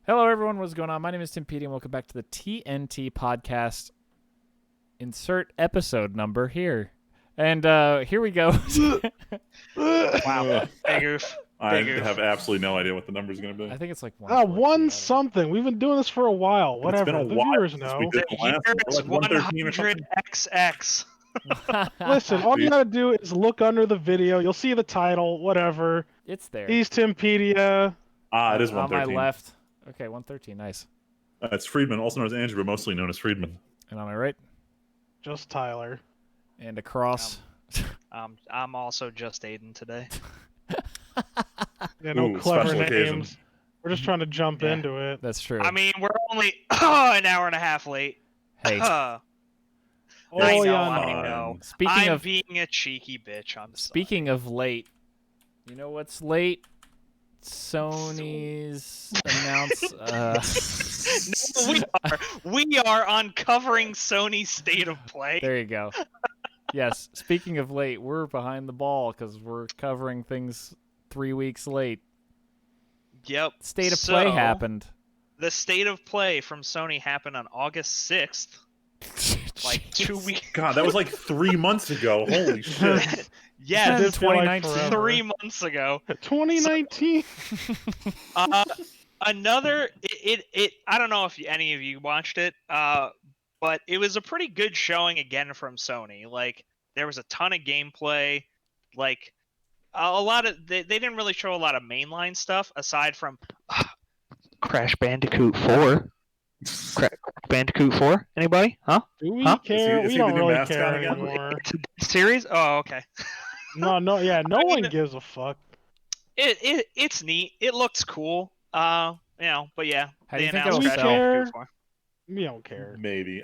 Hello, everyone. What's going on? My name is Timpedia, and welcome back to the TNT podcast. Insert episode number here. And here we go. Wow. Big oof. I Big oof. have absolutely no idea what the number is going to be. I think it's like 114. One something. We've been doing this for a while. Whatever. It's been a the while viewers since know. we did the last Here one. it's Like 113 or something. 100XX. Listen, all you gotta do is look under the video. You'll see the title. Whatever. It's there. He's Timpedia. Ah, it is on my 113. left. Okay, 113. Nice. It's Friedman, also known as Andrew, but mostly known as Friedman. And on my right, Just Tyler. and across. I'm also just Aiden today. Yeah, no Ooh, clever special names. occasion. We're just trying to jump Yeah. into it. That's true. I mean, we're only an hour and a half late. hey, I Oh, know, yeah, I no. know. speaking I'm of being a cheeky bitch. I'm sorry. speaking of late, you know what's late? Sony's No, we are uncovering Sony's state of play. There you go. Yes, speaking of late, we're behind the ball because we're covering things 3 weeks late. Yep. State of play So, happened. The state of play from Sony happened on August 6th. Like 2 Jeez. weeks. God, that was like 3 months ago. Holy shit. It Yes, did feel like 2019. forever. 3 months ago. 2019. Another I don't know if any of you watched it, but it was a pretty good showing again from Sony. Like there was a ton of gameplay, like a lot of they didn't really show a lot of mainline stuff aside from Crash Bandicoot 4. Crash Bandicoot 4? Anybody? Huh? Do we Huh? care? Is We he don't the new really mascot care again? anymore. It's a series? Oh, okay. No, yeah, no one gives a fuck. It's neat. It looks cool. But yeah. How do you they think announced it'll Crash sell? Bandicoot 4. We don't care. Maybe.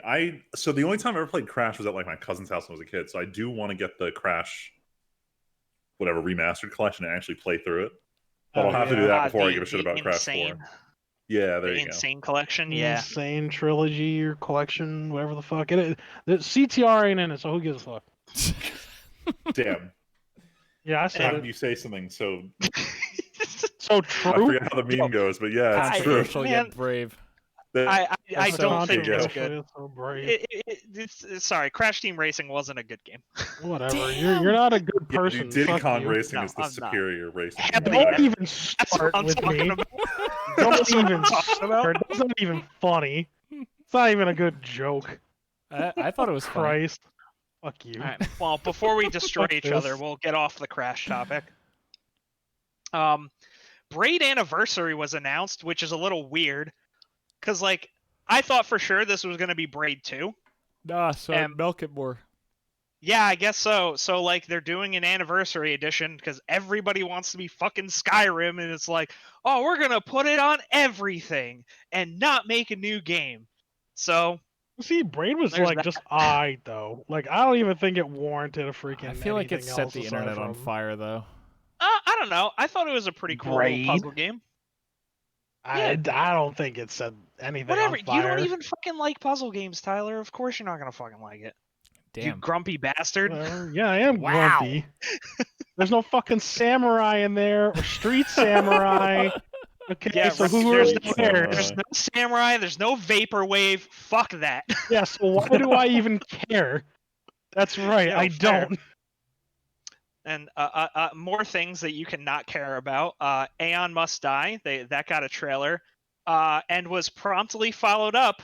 So the only time I ever played Crash was at like my cousin's house when I was a kid, so I do want to get the Crash whatever remastered collection and actually play through it. But I'll have to do that before I give a shit about Crash 4. Yeah, there The you go. Insane Collection, yeah. Insane trilogy or collection, whatever the fuck. The CTR ain't in it, so who gives a fuck? Damn. Yeah, I How said did it. you say something so... So I true. forget how the meme goes, but yeah, it's true. Controversial yet Man. brave. I That's don't so think true. it's Controversial, good. so brave. Sorry, Crash Team Racing wasn't a good game. Whatever. Damn. You're not a good Yeah, person. dude, Diddy Fuck Kong you. Racing No, is the I'm not. superior racing. Hell game. yeah. Don't even That's start what I'm with talking me. about. Don't That's what even I'm talking about. start. That's not even funny. It's not even a good joke. I thought it was funny. Christ. Fuck you. All right. Well, before we destroy Fuck each this. other, we'll get off the Crash topic. Braid Anniversary was announced, which is a little weird, because like I thought for sure this was going to be Braid 2. Nah, so Um, milk it more. Yeah, I guess so. So like they're doing an anniversary edition because everybody wants to be fucking Skyrim, and it's like, oh, we're gonna put it on everything and not make a new game. So See, Braid was There's like that. just alright though. Like I don't even think it warranted a freaking. I feel like it anything set else the aside internet on from- fire, though. I don't know. I thought it was a pretty cool little Braid? puzzle game. I don't think it said anything. Whatever. On You fire. don't even fucking like puzzle games, Tyler. Of course you're not gonna fucking like it. You Damn. grumpy bastard. Whatever. Yeah, I am Wow. grumpy. There's no fucking samurai in there or street samurai. Okay, Yeah, so right, who there's really no- cares? There's no samurai. There's no vaporwave. Fuck that. Yeah, so why do I even care? That's right, Yeah, I fair. don't. And more things that you cannot care about. Aeon Must Die. That got a trailer, and was promptly followed up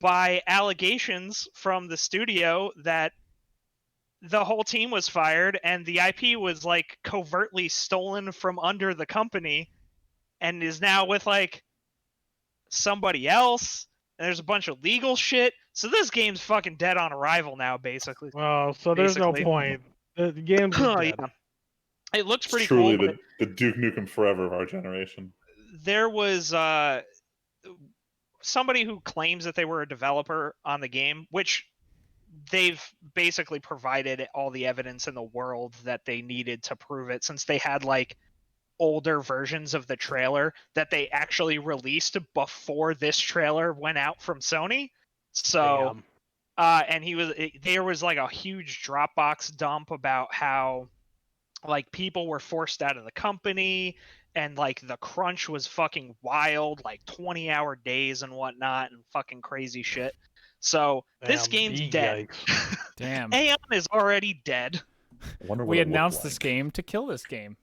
by allegations from the studio that the whole team was fired and the IP was like covertly stolen from under the company, and is now with like somebody else. And there's a bunch of legal shit. So this game's fucking dead on arrival now, basically. Well, so there's no Basically. point. The game's Oh, dead. yeah. It looks It's pretty truly cool. But the Duke Nukem Forever of our generation. there was somebody who claims that they were a developer on the game, which they've basically provided all the evidence in the world that they needed to prove it, since they had like older versions of the trailer that they actually released before this trailer went out from Sony. So Damn. and there was like a huge Dropbox dump about how like people were forced out of the company and like the crunch was fucking wild, like 20-hour days and whatnot, and fucking crazy shit. So this game's dead. Yikes. Damn. Aeon is already dead. I wonder what We it looked announced like. this game to kill this game.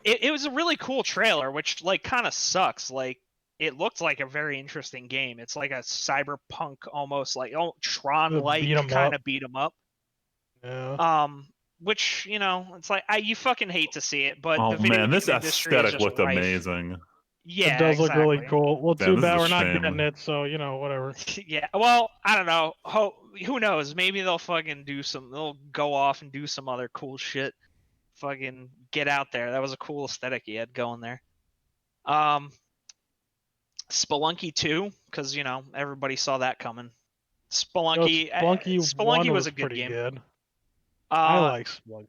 It was a really cool trailer, which like kind of sucks. Like it looked like a very interesting game. It's like a cyberpunk, almost like Tron-like Beat 'em kind up. of beat 'em up. Yeah. Which it's like you fucking hate to see it, but Oh the video man, this game industry is aesthetic just looked rife. amazing. Yeah, It does look really exactly. cool. Well, Yeah, too this is bad a we're not shame. getting it, so whatever. Yeah, well, I don't know. Who knows? Maybe they'll fucking they'll go off and do some other cool shit. Fucking get out there. That was a cool aesthetic he had going there. Spelunky 2, because everybody saw that coming. Spelunky, Spelunky 1 was was a good pretty game. good. I Uh, like Spelunky.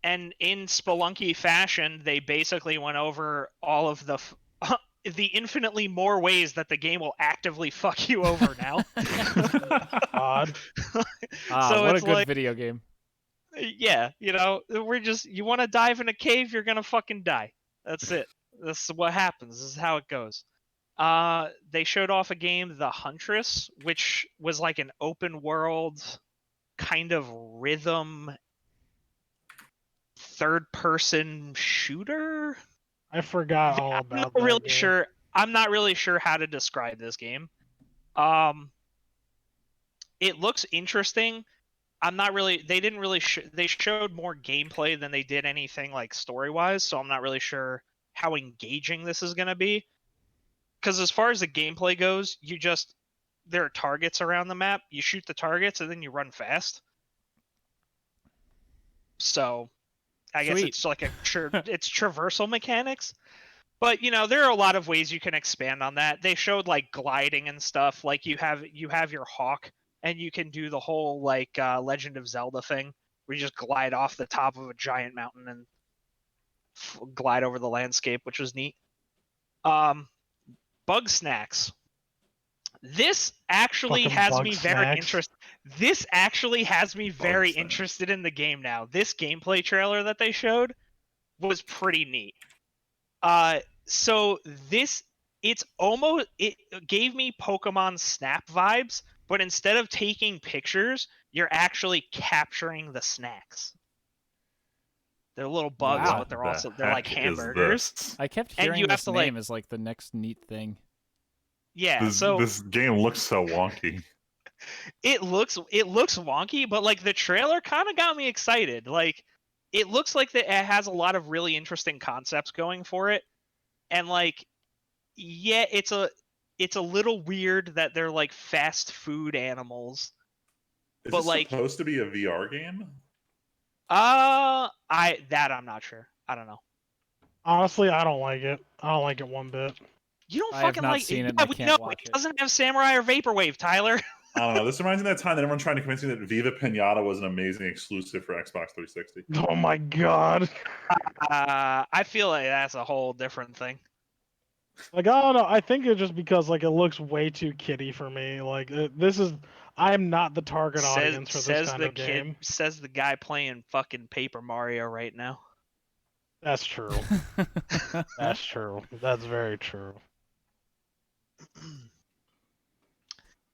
and in Spelunky fashion, they basically went over all of the infinitely more ways that the game will actively fuck you over now. Odd. So what a it's good like, video game. yeah, you want to dive in a cave, you're gonna fucking die. That's it. That's what happens. This is how it goes. They showed off a game, The Huntress, which was like an open world kind of rhythm third person shooter. I forgot all I'm about not that really game. sure. I'm not really sure how to describe this game. It looks interesting. I'm not really. They didn't really. They showed more gameplay than they did anything like story wise. So I'm not really sure how engaging this is gonna be. Because as far as the gameplay goes, there are targets around the map. You shoot the targets and then you run fast. So I guess Sweet. it's like it's traversal mechanics. But there are a lot of ways you can expand on that. They showed like gliding and stuff. Like you have your hawk, and you can do the whole like Legend of Zelda thing, where you just glide off the top of a giant mountain and glide over the landscape, which was neat. Bug snacks. This actually Fucking has bug me very snacks. interested. This actually has me very snacks. interested in the game now. This gameplay trailer that they showed was pretty neat. So it gave me Pokemon Snap vibes, but instead of taking pictures, you're actually capturing the snacks. They're little bugs, Wow. but they're The like heck is hamburgers. this? I kept And hearing you have this to, name like- as like the next neat thing. Yeah, so This game looks so wonky. it looks wonky, but like the trailer kind of got me excited. Like it looks like that it has a lot of really interesting concepts going for it, and like yeah, it's a little weird that they're like fast food animals. Is But, this like- supposed to be a VR game? I'm not sure. I don't know. Honestly, I don't like it. I don't like it one bit. You don't I have fucking not like seen it, and yeah, I we can't know watch it it. doesn't have samurai or vaporwave, Tyler. I don't know. This reminds me of that time that everyone tried to convince me that Viva Pinata was an amazing exclusive for Xbox 360. Oh my god. I feel like that's a whole different thing. Like, I don't know. I think it's just because like it looks way too kiddie for me. Like I'm not the target audience for this kind of game. Says the guy playing fucking Paper Mario right now. That's true. That's true. That's very true.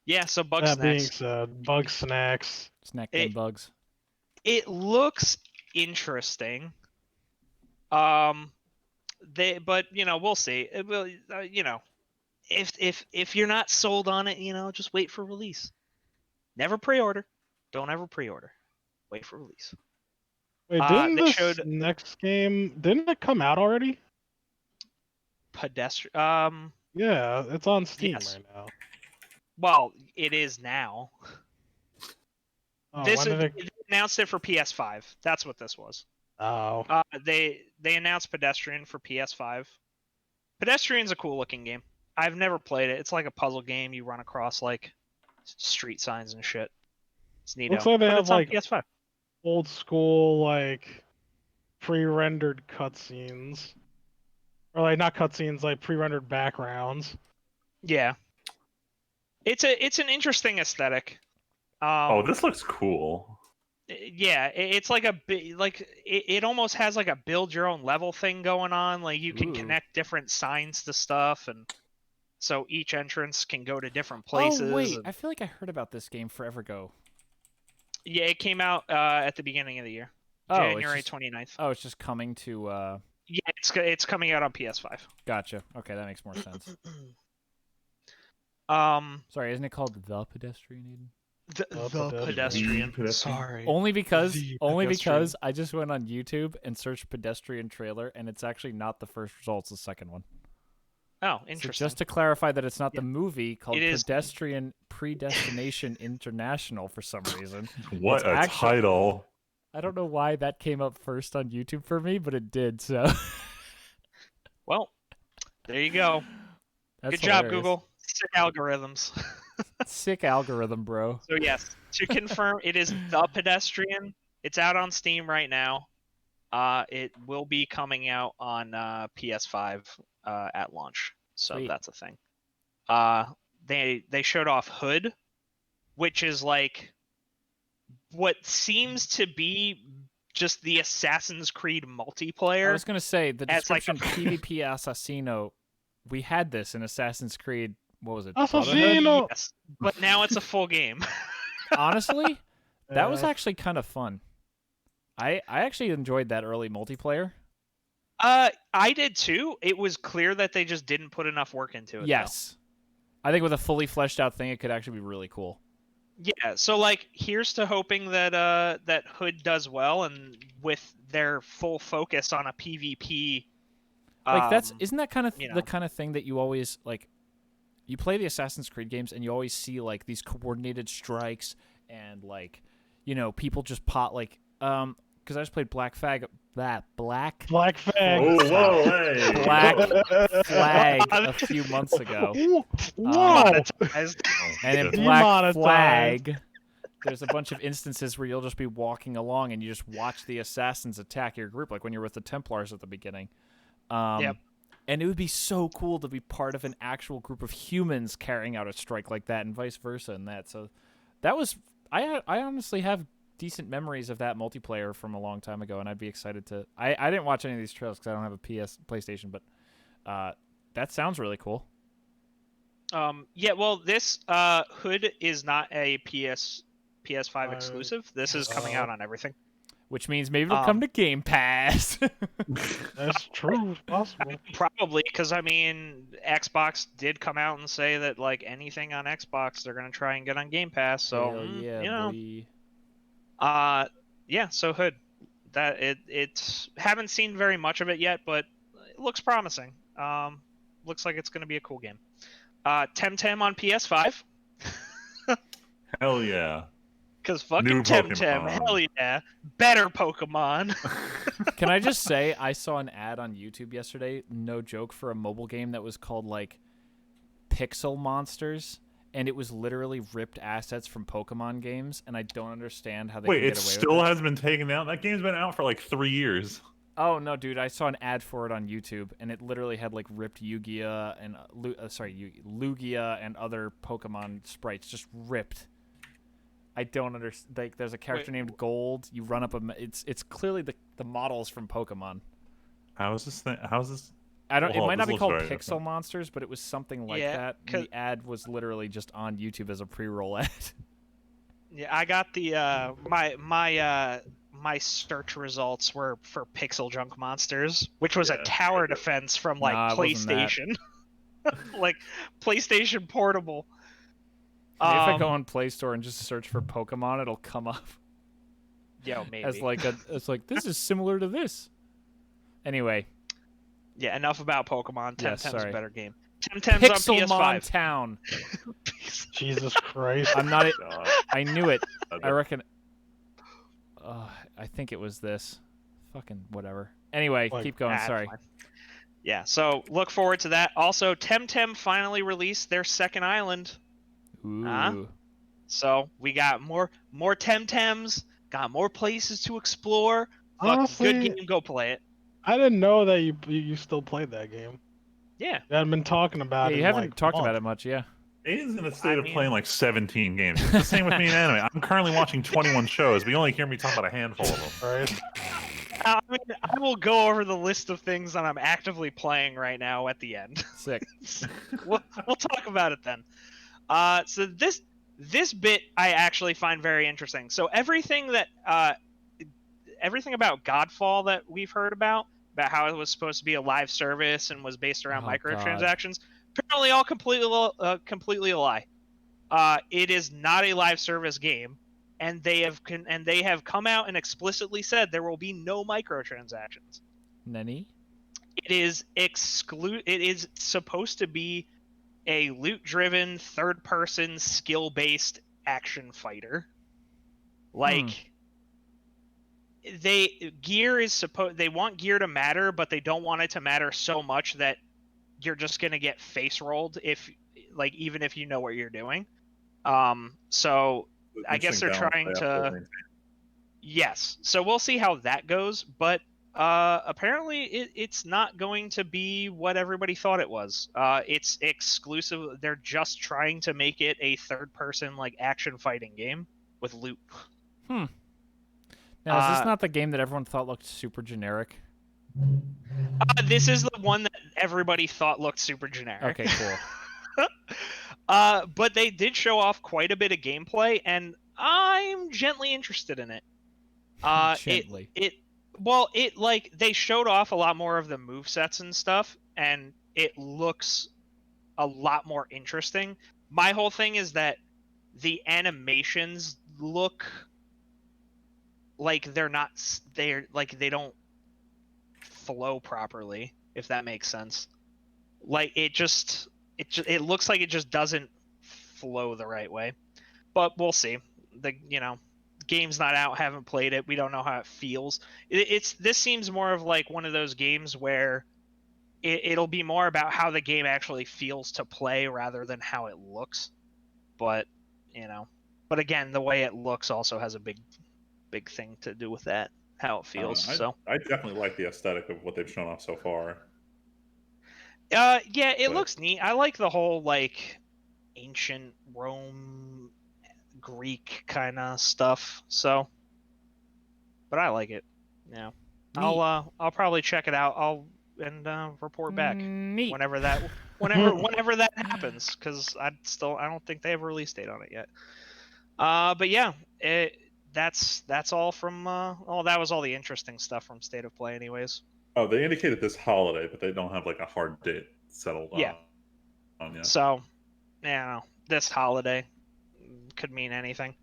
Yeah, so bug That being snacks. said, bug snacks. Snack them bugs. It looks interesting. But we'll see. It will, if you're not sold on it, just wait for release. Never pre-order. Don't ever pre-order. Wait for release. Wait, didn't they this showed- next game? Didn't it come out already? Pedestrian. Yeah, it's on Steam Yes. right now. Well, it is now. Oh, They announced it for PS5. That's what this was. Oh. They announced Pedestrian for PS5. Pedestrian's a cool looking game. I've never played it. It's like a puzzle game. You run across like street signs and shit. It's neat. Looks like they have it's on like PS5. old school like pre-rendered cutscenes, or like not cutscenes, like pre-rendered backgrounds. Yeah. It's an interesting aesthetic. Oh, this looks cool. Yeah, it's like it almost has like a build your own level thing going on. Like you can connect different signs to stuff, and so each entrance can go to different places. Oh wait, and... I feel like I heard about this game forever ago. Yeah, it came out at the beginning of the year, January 29th. Oh, it's just coming to. Yeah, it's coming out on PS5. Gotcha. Okay, that makes more sense. Sorry, isn't it called The Pedestrian Eden? The pedestrian. Sorry. Only because I just went on YouTube and searched pedestrian trailer, and it's actually not the first result; it's the second one. Oh, interesting. So just to clarify that it's not the movie called Pedestrian Predestination International for some reason. What a title! I don't know why that came up first on YouTube for me, but it did. So. Well, there you go. That's Good job, Google. Sick algorithms. Sick algorithm, bro. So yes, to confirm, it is The Pedestrian. It's out on Steam right now. It will be coming out on PS5 at launch. So Sweet. That's a thing. They showed off Hood, which is like what seems to be just the Assassin's Creed multiplayer. I was gonna say the description PvP Assassino. We had this in Assassin's Creed. What was it? Assassino. Yes, but now it's a full game. Honestly, that was actually kind of fun. I actually enjoyed that early multiplayer. I did too. It was clear that they just didn't put enough work into it. Yes. I think with a fully fleshed out thing, it could actually be really cool. Yeah, so like here's to hoping that that Hood does well, and with their full focus on a PvP. Like isn't that kind of the kind of thing that you always like? You play the Assassin's Creed games, and you always see like these coordinated strikes, and like, people just pot like because I just played Black Flag. Oh, whoa, hey. Black Flag a few months ago. And in Black Flag, there's a bunch of instances where you'll just be walking along and you just watch the assassins attack your group, like when you're with the Templars at the beginning. Yep. And it would be so cool to be part of an actual group of humans carrying out a strike like that, and vice versa. And that, so that was I honestly have decent memories of that multiplayer from a long time ago, and I'd be excited to. I didn't watch any of these trailers because I don't have a PlayStation, but that sounds really cool. Yeah, well, this Hood is not a PS5 exclusive. This is coming out on everything. Which means maybe it'll come to Game Pass. That's true. It's possible. Probably, because I mean, Xbox did come out and say that like anything on Xbox, they're gonna try and get on Game Pass. So yeah, so Hood, that it's haven't seen very much of it yet, but it looks promising. Looks like it's gonna be a cool game. Temtem on PS5. Hell yeah. Because fucking Temtem, hell yeah. Better Pokemon. Can I just say, I saw an ad on YouTube yesterday, no joke, for a mobile game that was called, like, Pixel Monsters, and it was literally ripped assets from Pokemon games, and I don't understand how they can get away with it. Wait, it still hasn't been taken out? That game's been out for, like, 3 years. Oh, no, dude, I saw an ad for it on YouTube, and it literally had, like, ripped Lugia and, Lugia and other Pokemon sprites just ripped. I don't understand. Like, there's a character named Gold. You run up it's clearly the models from Pokemon. How is this thing? How is this? I don't. It might not be called Pixel Monsters, but it was something like that. The ad was literally just on YouTube as a pre-roll ad. Yeah, I got the my search results were for Pixel Junk Monsters, which was a tower defense from like PlayStation, like PlayStation Portable. Maybe if I go on Play Store and just search for Pokemon, it'll come up. Yeah, maybe. As like it's like this is similar to this. Anyway. Yeah, enough about Pokemon. Temtem's a better game. Temtem's Pixelmon on PS5. Town. Jesus Christ! I'm not. I knew it. I reckon. I think it was this. Fucking whatever. Anyway, keep going. Sorry. Yeah. So look forward to that. Also, Temtem finally released their second island. Ooh. So we got more Temtems, got more places to explore. Honestly, good game, go play it. I didn't know that you still played that game. Yeah. You hadn't been talking about it. You haven't talked about it much, yeah. Aiden's in a state of playing like 17 games. It's the same with me in anime. I'm currently watching 21 shows, but you only hear me talk about a handful of them. Right. I mean, I will go over the list of things that I'm actively playing right now at the end. Sick. we'll talk about it then. So this bit I actually find very interesting. So everything about Godfall that we've heard about how it was supposed to be a live service and was based around microtransactions, apparently all completely a lie. It is not a live service game, and they have come out and explicitly said there will be no microtransactions. Nani? It is supposed to be a loot-driven, third-person, skill-based action fighter. Like they want gear to matter, but they don't want it to matter so much that you're just gonna get face rolled even if you know what you're doing. So I guess they're trying to. Yes, so we'll see how that goes, but apparently it's not going to be what everybody thought it was. It's exclusive. They're just trying to make it a third-person action fighting game with loot. Now, is this not the game that everyone thought looked super generic? This is the one that everybody thought looked super generic. Okay, cool. But they did show off quite a bit of gameplay, and I'm gently interested in it. Gently. They showed off a lot more of the movesets and stuff, and it looks a lot more interesting. My whole thing is that the animations look like they don't flow properly, if that makes sense. Like it looks like it just doesn't flow the right way. But we'll see. Game's not out, haven't played it, we don't know how it feels. This seems more of like one of those games where it'll be more about how the game actually feels to play rather than how it looks. But again, the way it looks also has a big thing to do with that, how it feels. I definitely like the aesthetic of what they've shown off so far. It looks neat. I like the whole ancient Rome, Greek kind of stuff. So, but I like it. Yeah, I'll probably check it out. And report back whenever that happens, because I don't think they have a release date on it yet. But yeah, that's all from that was all the interesting stuff from State of Play anyways. Oh, they indicated this holiday, but they don't have a hard date settled on yet. So, this holiday could mean anything.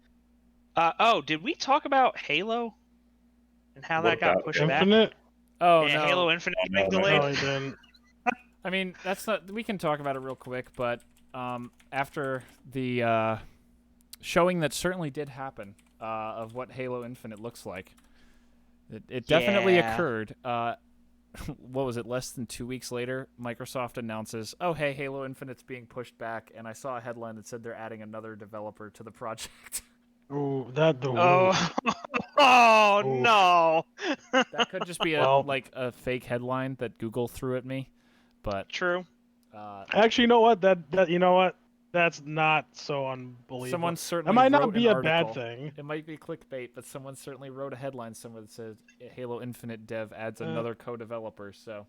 Did we talk about Halo and how that got pushed Infinite? back? Oh, yeah, no. Halo Infinite getting delayed? No, he didn't. I mean, we can talk about it real quick, but after the showing that certainly did happen of what Halo Infinite looks like, it definitely occurred. What was it, less than 2 weeks later, Microsoft announces, oh, hey, Halo Infinite's being pushed back, and I saw a headline that said they're adding another developer to the project. Ooh, no. That could just be a fake headline that Google threw at me, but... True. Actually, you know what? That's not so unbelievable. Someone certainly It might not wrote be an a bad article. thing. It might be clickbait, but someone certainly wrote a headline somewhere that says Halo Infinite dev adds another co-developer. So,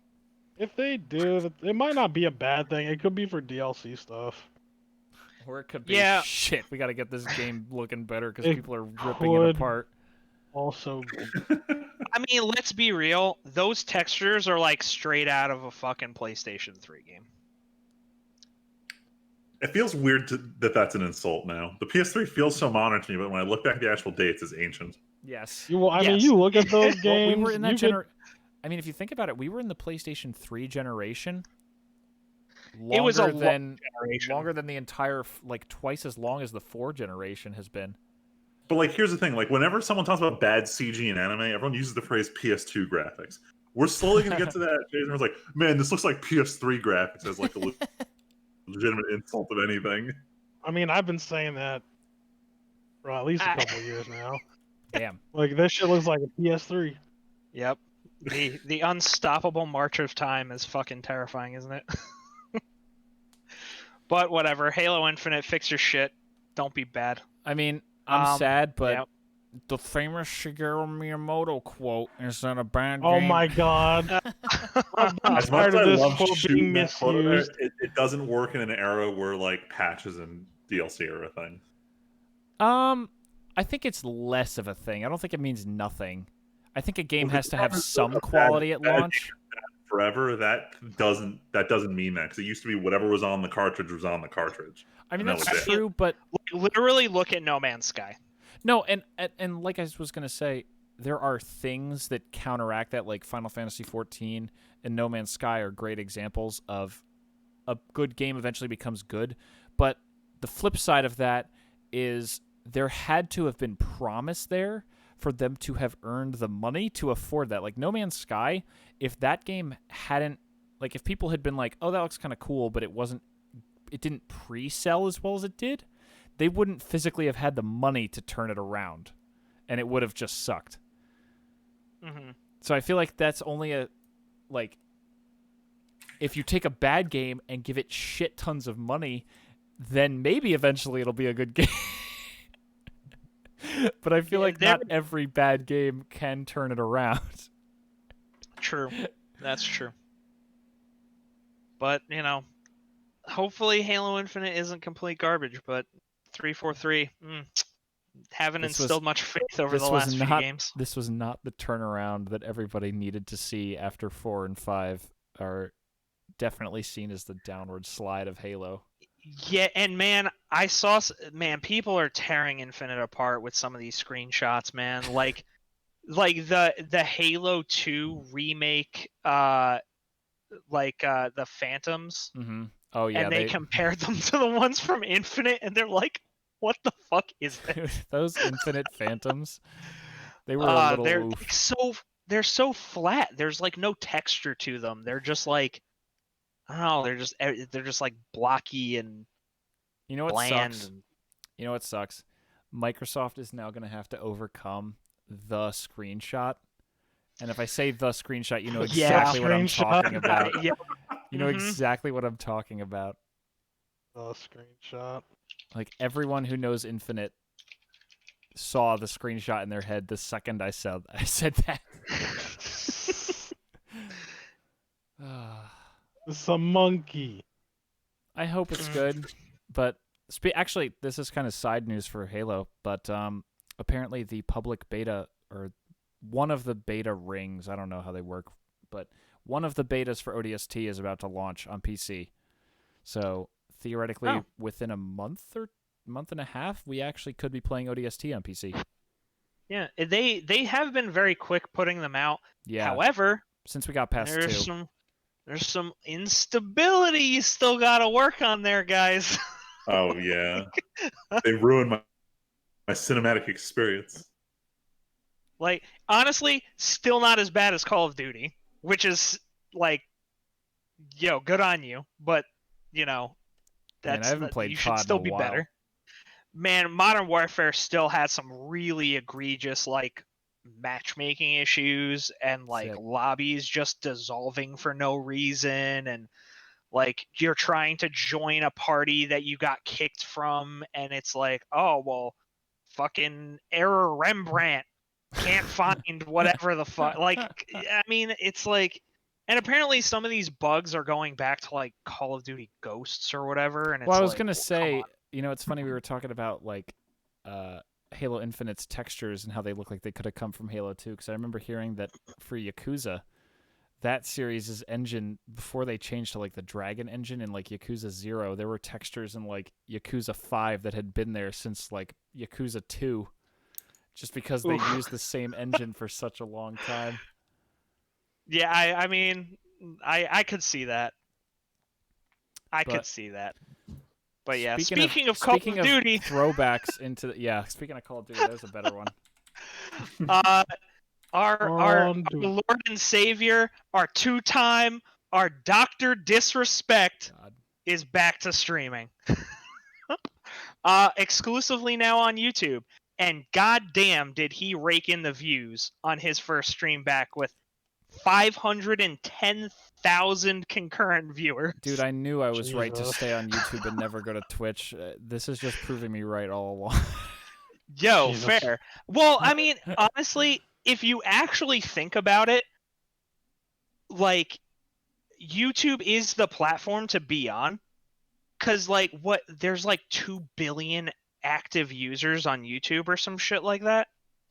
if they do, it might not be a bad thing. It could be for DLC stuff. Or it could be shit. We got to get this game looking better because people are ripping it apart. Also, I mean, let's be real. Those textures are straight out of a fucking PlayStation 3 game. It feels weird that's an insult now. The PS3 feels so modern to me, but when I look back at the actual dates, it's ancient. Yes. I mean, you look at those games. We were in that I mean, if you think about it, we were in the PlayStation 3 generation. It was a longer than the entire, twice as long as the 4 generation has been. But here's the thing: whenever someone talks about bad CG in anime, everyone uses the phrase PS2 graphics. We're slowly going to get to that phase where it's man, this looks like PS3 graphics as a legitimate insult of anything. I mean, I've been saying that for at least a couple of years now. Damn. This shit looks like a PS3. Yep. The unstoppable march of time is fucking terrifying, isn't it? But whatever. Halo Infinite, fix your shit. Don't be bad. I mean, I'm sad, but yeah. the famous Shigeru Miyamoto quote is that a bad Oh game. my god. I'm As much tired as I of this love quote shooting being that quote there, misused. it doesn't work in an era where like patches and DLC are a thing. I think it's less of a thing. I don't think it means nothing. I think a game Well, has to have the some bad- quality at bad launch. Forever, that doesn't mean that, because it used to be whatever was on the cartridge was on the cartridge. I mean, And that that's was it. true, but Literally look at No Man's Sky. no, and like I was gonna say, there are things that counteract that, like Final Fantasy XIV and No Man's Sky are great examples of a good game eventually becomes good. But the flip side of that is there had to have been promise there for them to have earned the money to afford that. Like No Man's Sky, if that game hadn't, like if people had been like, oh, that looks kind of cool, but it didn't pre-sell as well as it did, they wouldn't physically have had the money to turn it around, and it would have just sucked. Mm-hmm. So I feel like that's only if you take a bad game and give it shit tons of money, then maybe eventually it'll be a good game. But I feel like not every bad game can turn it around. True. That's true. But, hopefully Halo Infinite isn't complete garbage, but 343, haven't instilled much faith over the last few games. This was not the turnaround that everybody needed to see after 4 and 5 are definitely seen as the downward slide of Halo. Yeah, and people are tearing Infinite apart with some of these screenshots, man. Like the Halo 2 remake, the Phantoms. Mm-hmm. Oh yeah, and they compared them to the ones from Infinite, and they're like, "What the fuck is this?" Those Infinite Phantoms, they were a little. They're so flat. There's like no texture to them. They're just like, I don't know. They're just like blocky and bland. You know what sucks? Microsoft is now going to have to overcome the screenshot. And if I say the screenshot, you know exactly what I'm talking about. Yeah. You know exactly what I'm talking about. The screenshot. Like everyone who knows Infinite saw the screenshot in their head the second I said that. It's a monkey. I hope it's good, but actually, this is kind of side news for Halo. But apparently, the public beta or one of the beta rings, I don't know how they work, but one of the betas for ODST is about to launch on PC. So theoretically, within a month or month and a half, we actually could be playing ODST on PC. Yeah, they have been very quick putting them out. Yeah. However, since we got past there's some instability you still got to work on there, guys. Oh yeah, they ruined my cinematic experience. Like, honestly, still not as bad as Call of Duty, which is like, good on you. But I haven't played you should still be better. Man, Modern Warfare still had some really egregious matchmaking issues and lobbies just dissolving for no reason, and you're trying to join a party that you got kicked from, and it's like, oh well, fucking error Rembrandt can't find whatever the fuck. I mean, it's like, and apparently some of these bugs are going back to Call of Duty Ghosts or whatever. And it's I was gonna say, it's funny, we were talking about Halo Infinite's textures and how they look like they could have come from Halo 2, because I remember hearing that for Yakuza, that series' engine, before they changed to the Dragon engine in Yakuza 0, there were textures in Yakuza 5 that had been there since Yakuza 2, just because they used the same engine for such a long time. Yeah, I mean, I could see that. Could see that. But yeah, speaking of Call of Duty, throwbacks into speaking of Call of Duty, there's a better one. Our Lord and Savior, our two-time, our Dr. Disrespect is back to streaming. Exclusively now on YouTube. And goddamn did he rake in the views on his first stream back with 510 1,000 concurrent viewers. Dude, I knew I was right to Jesus. stay on YouTube and never go to Twitch. This is just proving me right all along. Yo, Jesus. fair. Well, I mean, honestly, if you actually think about it, like, YouTube is the platform to be on. Because, like, there's like 2 billion active users on YouTube or some shit like that.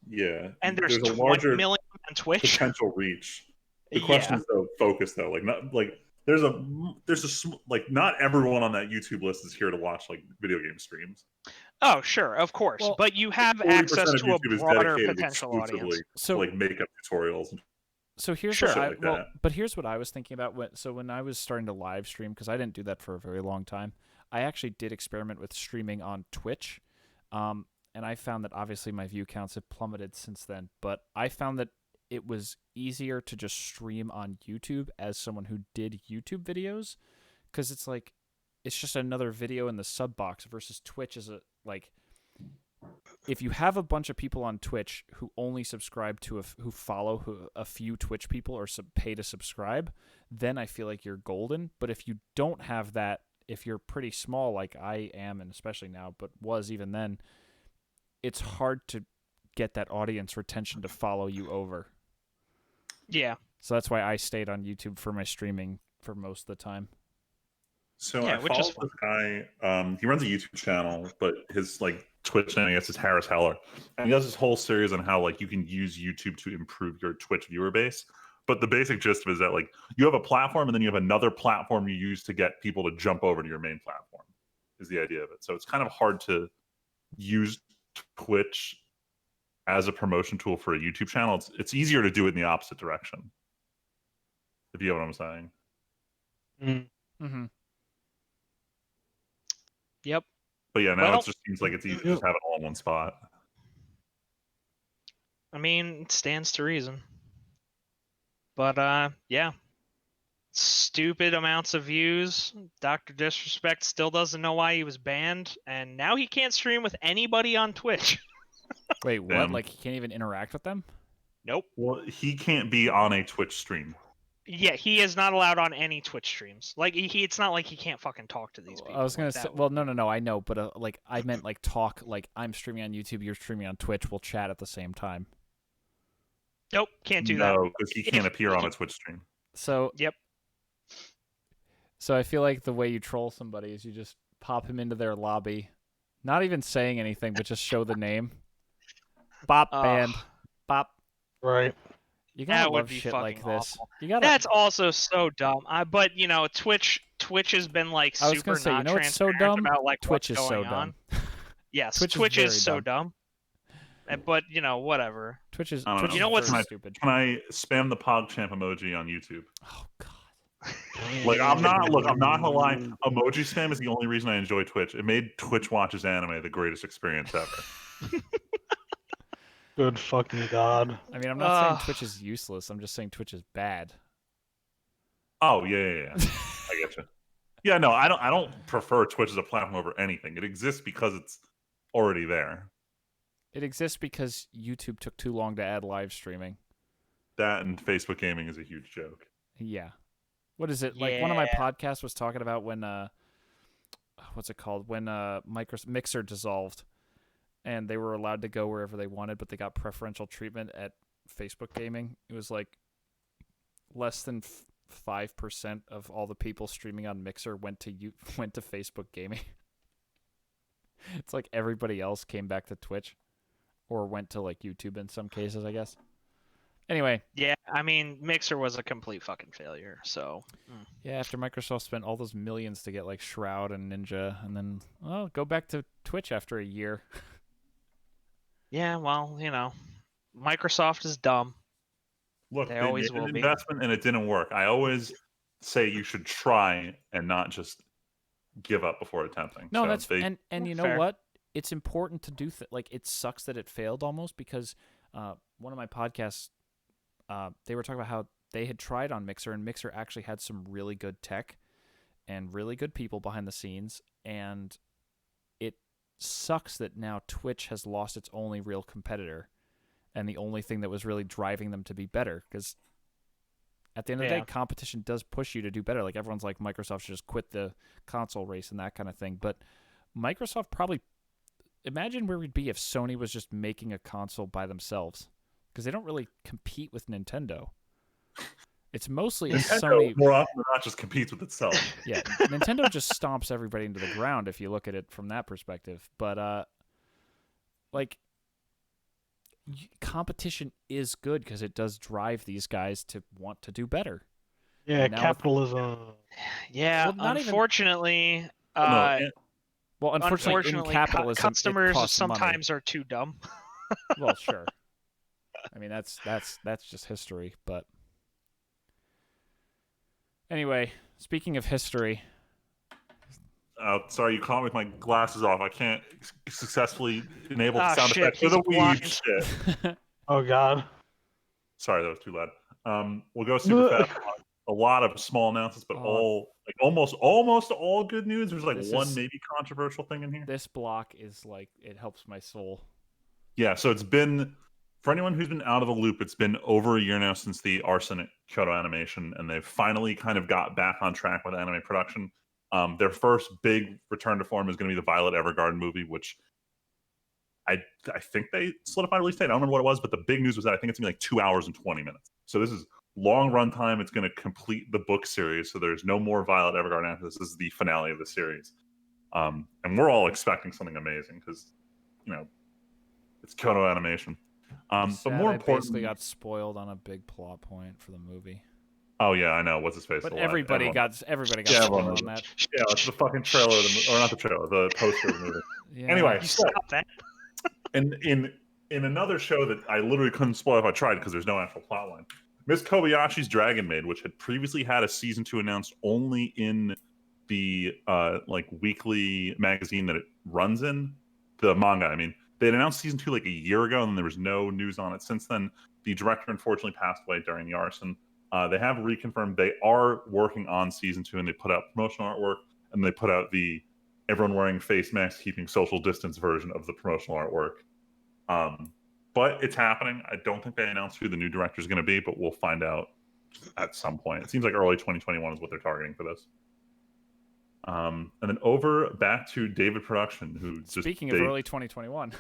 Yeah, And there's a 20 larger million on Twitch. potential reach. The question is though focus though, like not like there's like not everyone on that YouTube list is here to watch like video game streams. Oh, sure, of course. Well, but you have 40% access of to a YouTube is broader dedicated potential exclusively audience. to So like makeup tutorials. So here's Sure. what I Shit like that. but here's what I was thinking about when I was starting to live stream, because I didn't do that for a very long time. I actually did experiment with streaming on Twitch, and I found that obviously my view counts have plummeted since then. But I found that it was easier to just stream on YouTube as someone who did YouTube videos, because it's like it's just another video in the sub box versus Twitch is if you have a bunch of people on Twitch who only subscribe to who follow a few Twitch people or pay to subscribe, then I feel like you're golden. But if you don't have that, if you're pretty small like I am, and especially now, but was even then, it's hard to get that audience retention to follow you over. Yeah. So that's why I stayed on YouTube for my streaming for most of the time. So Yeah, I which is follow this guy. He runs a YouTube channel, but his like Twitch name, I guess, is Harris Heller, and he does this whole series on how like you can use YouTube to improve your Twitch viewer base. But the basic gist of it is that like you have a platform, and then you have another platform you use to get people to jump over to your main platform. Is the idea of it? So it's kind of hard to use Twitch as a promotion tool for a YouTube channel. It's easier to do it in the opposite direction. If you know what I'm saying. Mm-hmm. Yep. But yeah, now Well, it just seems like it's easy to just have it all in one spot. I mean, it stands to reason. But yeah. Stupid amounts of views. Dr. Disrespect still doesn't know why he was banned, and now he can't stream with anybody on Twitch. Wait, what? Damn. Like, he can't even interact with them? Nope. Well, he can't be on a Twitch stream. Yeah, he is not allowed on any Twitch streams. Like, it's not like he can't fucking talk to these people. I was gonna like say, that. well, no, I know, but like I meant like talk, like I'm streaming on YouTube, you're streaming on Twitch, we'll chat at the same time. Nope, can't do that. No, because he can't appear on a Twitch stream. So Yep. So I feel like the way you troll somebody is you just pop him into their lobby, not even saying anything, but just show the name. Bop band, bop. Right. You gotta That would love be shit fucking like this. awful. You gotta. That's also so dumb. But you know, Twitch has been like I was super gonna say, you not know what's so transparent dumb? about like Twitch what's is so going on. dumb. Yes, Twitch is Twitch very is so dumb. But you know, whatever. Twitch is. I don't Twitch know. You know what's very stupid? Can I spam the PogChamp emoji on YouTube? Oh god. Like I'm not gonna lie. Emoji spam is the only reason I enjoy Twitch. It made Twitch watches anime the greatest experience ever. Good fucking god. I mean, I'm not saying Twitch is useless. I'm just saying Twitch is bad. Oh yeah. I get you. Yeah, no, I don't prefer Twitch as a platform over anything. It exists because it's already there. It exists because YouTube took too long to add live streaming. That and Facebook gaming is a huge joke. Yeah. What is it? Like one of my podcasts was talking about when what's it called? When Mixer dissolved and they were allowed to go wherever they wanted, but they got preferential treatment at Facebook gaming. It was like less than 5% of all the people streaming on Mixer went to Facebook gaming. It's like everybody else came back to Twitch or went to like YouTube in some cases, I guess. Anyway. Yeah, I mean, Mixer was a complete fucking failure, so. Yeah, after Microsoft spent all those millions to get like Shroud and Ninja, and then, well, go back to Twitch after a year. Yeah, well, you know, Microsoft is dumb. Look, They they always made will an be. investment and it didn't work. I always say you should try and not just give up before attempting. No, So that's they, and you know Fair. what? It's important to do like it sucks that it failed almost because one of my podcasts they were talking about how they had tried on Mixer and Mixer actually had some really good tech and really good people behind the scenes, and it sucks that now Twitch has lost its only real competitor and the only thing that was really driving them to be better, because At the end of the day, competition does push you to do better. Like everyone's like, Microsoft should just quit the console race and that kind of thing. But Microsoft probably, imagine where we'd be if Sony was just making a console by themselves, because they don't really compete with Nintendo. It's mostly a Sony. More often than not, just competes with itself. Yeah, Nintendo just stomps everybody into the ground if you look at it from that perspective. But like, competition is good because it does drive these guys to want to do better. Yeah, capitalism. Yeah, well, unfortunately, unfortunately, in capitalism, customers sometimes are too dumb. Well, sure. I mean, that's just history. But anyway, speaking of history. Sorry, you caught me with my glasses off. I can't successfully enable the sound effect for the Weeb shit. Oh, God. Sorry, that was too loud. We'll go super fast. A lot of small announcements, but almost all good news. There's like one maybe controversial thing in here. This block is like, it helps my soul. Yeah, so it's been, for anyone who's been out of the loop, it's been over a year now since the arson at Kyoto Animation, and they've finally kind of got back on track with anime production. Their first big return to form is going to be the Violet Evergarden movie, which I think they solidified release date. I don't remember what it was, but the big news was that I think it's going to be like 2 hours and 20 minutes. So this is long runtime. It's going to complete the book series. So there's no more Violet Evergarden after this. This is the finale of the series. And we're all expecting something amazing because, it's Kyoto Animation. But more importantly, basically got spoiled on a big plot point for the movie. Oh yeah, I know. What's his face? But everybody got spoiled on that. Yeah, it's the fucking trailer, or not the trailer, the poster of the movie. Yeah. Anyway, stop that. And in another show that I literally couldn't spoil if I tried because there's no actual plot line, Miss Kobayashi's Dragon Maid, which had previously had a season 2 announced only in the weekly magazine that it runs in, the manga. I mean, they had announced season 2 like a year ago, and there was no news on it since then. The director unfortunately passed away during the arson. They have reconfirmed they are working on season 2, and they put out promotional artwork, and they put out the everyone wearing face masks, keeping social distance version of the promotional artwork. But it's happening. I don't think they announced who the new director is going to be, but we'll find out at some point. It seems like early 2021 is what they're targeting for this. And then back to David Production, who speaking of early 2021.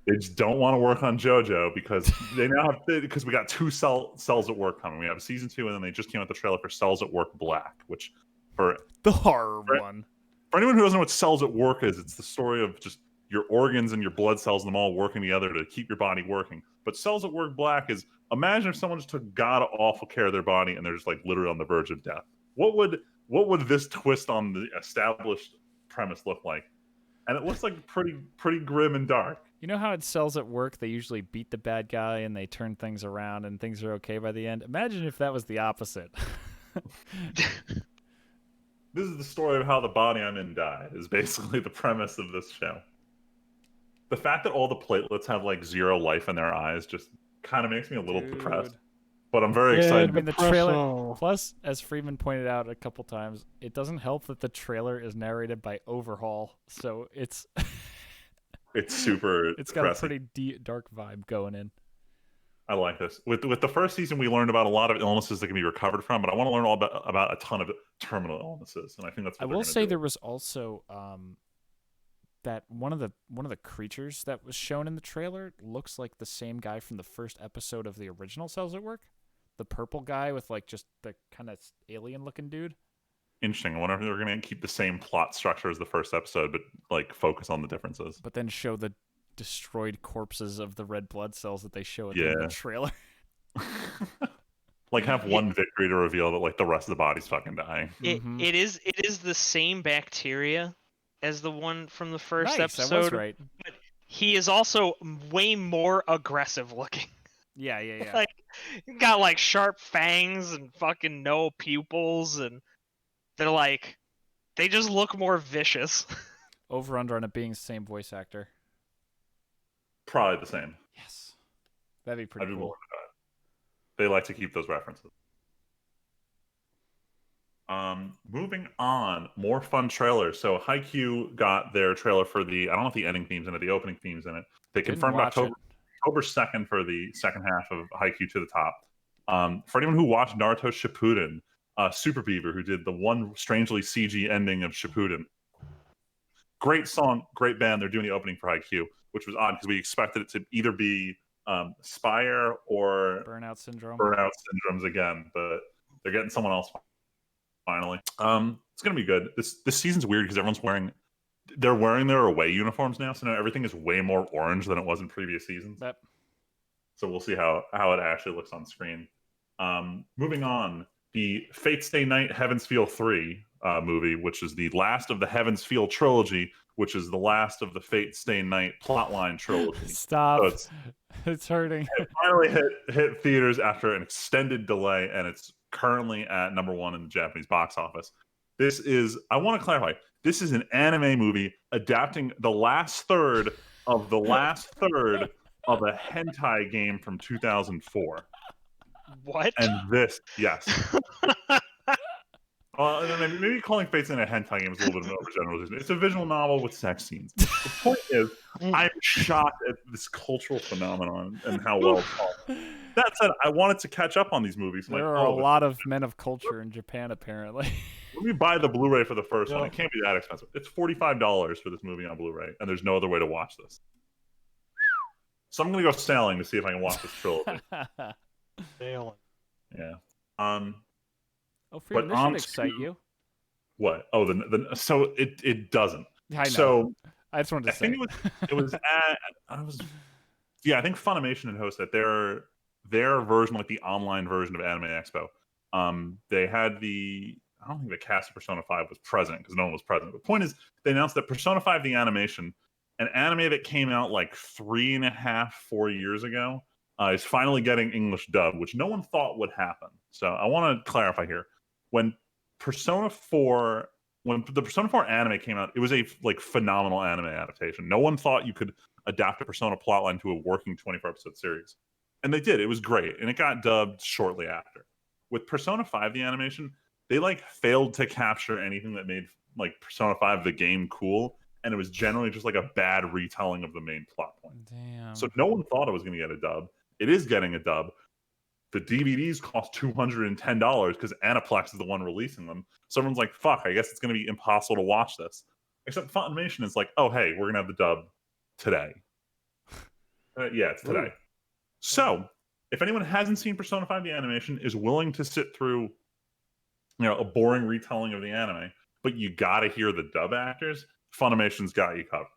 They just don't want to work on JoJo because they now because we got 2 Cells at Work coming. We have season 2, and then they just came out the trailer for Cells at Work Black, which for the horror one. For anyone who doesn't know what Cells at Work is, it's the story of just your organs and your blood cells and them all working together to keep your body working. But Cells at Work Black is, imagine if someone just took god awful care of their body and they're just like literally on the verge of death. What would this twist on the established premise look like? And it looks like pretty grim and dark. You know how in Cells at Work they usually beat the bad guy and they turn things around and things are okay by the end? Imagine if that was the opposite. This is the story of how the body I'm in died, is basically the premise of this show. The fact that all the platelets have like 0 life in their eyes just kind of makes me a little depressed. But I'm very excited. I mean, the trailer, plus, as Freeman pointed out a couple times, it doesn't help that the trailer is narrated by Overhaul, so it's super it's got depressing. A pretty dark vibe going in. I like this. With the first season, we learned about a lot of illnesses that can be recovered from, but I want to learn all about a ton of terminal illnesses, and I think that's what I will say. There was also that one of the creatures that was shown in the trailer looks like the same guy from the first episode of the original Cells at Work. The purple guy with like just the kind of alien looking dude. Interesting. I wonder if they're going to keep the same plot structure as the first episode, but like focus on the differences. But then show the destroyed corpses of the red blood cells that they show at the end of the trailer. Like have one victory to reveal that like the rest of the body's fucking dying. It is the same bacteria as the one from the first episode. That was right. But he is also way more aggressive looking. Yeah. Like got like sharp fangs and fucking no pupils, and they just look more vicious. Over under on it being the same voice actor. Probably the same. Yes. That'd be pretty cool. They like to keep those references. Moving on, more fun trailers. So Haikyuu got their trailer for I don't know if the ending theme's in it, the opening theme's in it. They confirmed October 2nd for the second half of Haikyuu to the Top. For anyone who watched Naruto Shippuden, Super Beaver, who did the one strangely CG ending of Shippuden. Great song, great band. They're doing the opening for Haikyuu, which was odd because we expected it to either be Spire or Burnout Syndrome. Burnout Syndromes again, but they're getting someone else finally. It's gonna be good. This season's weird because everyone's wearing their away uniforms now, so now everything is way more orange than it was in previous seasons. Yep. So we'll see how it actually looks on screen. Moving on, the Fate Stay Night Heaven's Feel 3 movie, which is the last of the Heaven's Feel trilogy, which is the last of the Fate Stay Night plotline trilogy. Stop. So it's hurting. It finally hit theaters after an extended delay, and it's currently at #1 in the Japanese box office. This is, I want to clarify, this is an anime movie adapting the last third of a hentai game from 2004. What? And this, yes. Maybe calling Fate Stay Night a hentai game is a little bit of an overgeneralization. It's a visual novel with sex scenes. The point is, I'm shocked at this cultural phenomenon and how well it's called. That said, I wanted to catch up on these movies. There are a lot of men of culture in Japan, apparently. Let me buy the Blu-ray for the first one. It can't be that expensive. It's $45 for this movie on Blu-ray, and there's no other way to watch this. So I'm going to go sailing to see if I can watch this trilogy. Sailing. Yeah. Oh, Freeman, this should excite you. What? Oh, so it doesn't. I know. So I just wanted to say. I think it was I think Funimation had hosted their version, like the online version of Anime Expo. They had I don't think the cast of Persona 5 was present because no one was present. The point is, they announced that Persona 5 the animation, an anime that came out like 3.5, 4 years ago, is finally getting English dub, which no one thought would happen. So I want to clarify here. When the Persona 4 anime came out, it was a phenomenal anime adaptation. No one thought you could adapt a Persona plotline to a working 24-episode series. And they did. It was great. And it got dubbed shortly after. With Persona 5 the animation, they failed to capture anything that made Persona 5 the game cool, and it was generally just a bad retelling of the main plot point. Damn. So no one thought it was going to get a dub. It is getting a dub. The DVDs cost $210 because Aniplex is the one releasing them. So everyone's like, fuck, I guess it's going to be impossible to watch this. Except Funimation is like, oh, hey, we're going to have the dub today. Yeah, it's today. Ooh. So if anyone hasn't seen Persona 5 the animation, is willing to sit through a boring retelling of the anime, but you got to hear the dub actors, Funimation's got you covered.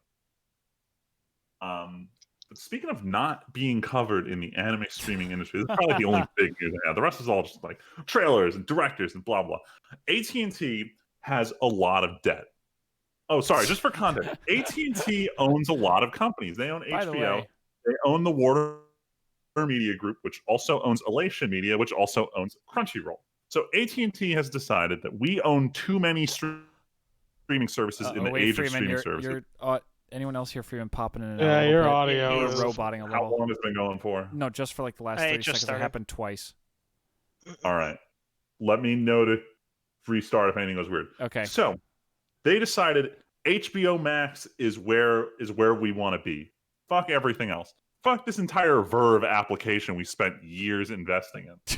But speaking of not being covered in the anime streaming industry, this is probably the only big news I have. The rest is all just trailers and directors and blah, blah. AT&T has a lot of debt. Oh, sorry, just for context. AT&T owns a lot of companies. They own HBO. They own the Warner Media Group, which also owns Elation Media, which also owns Crunchyroll. So AT&T has decided that we own too many streaming services in the age of streaming services. Anyone else here, Freeman, popping in and out? Yeah, your audio is roboting a little. How long has it been going for? No, just for the last 30 seconds. It happened twice. All right. Let me know to restart if anything goes weird. Okay. So they decided HBO Max is where we want to be. Fuck everything else. Fuck this entire Verve application we spent years investing in.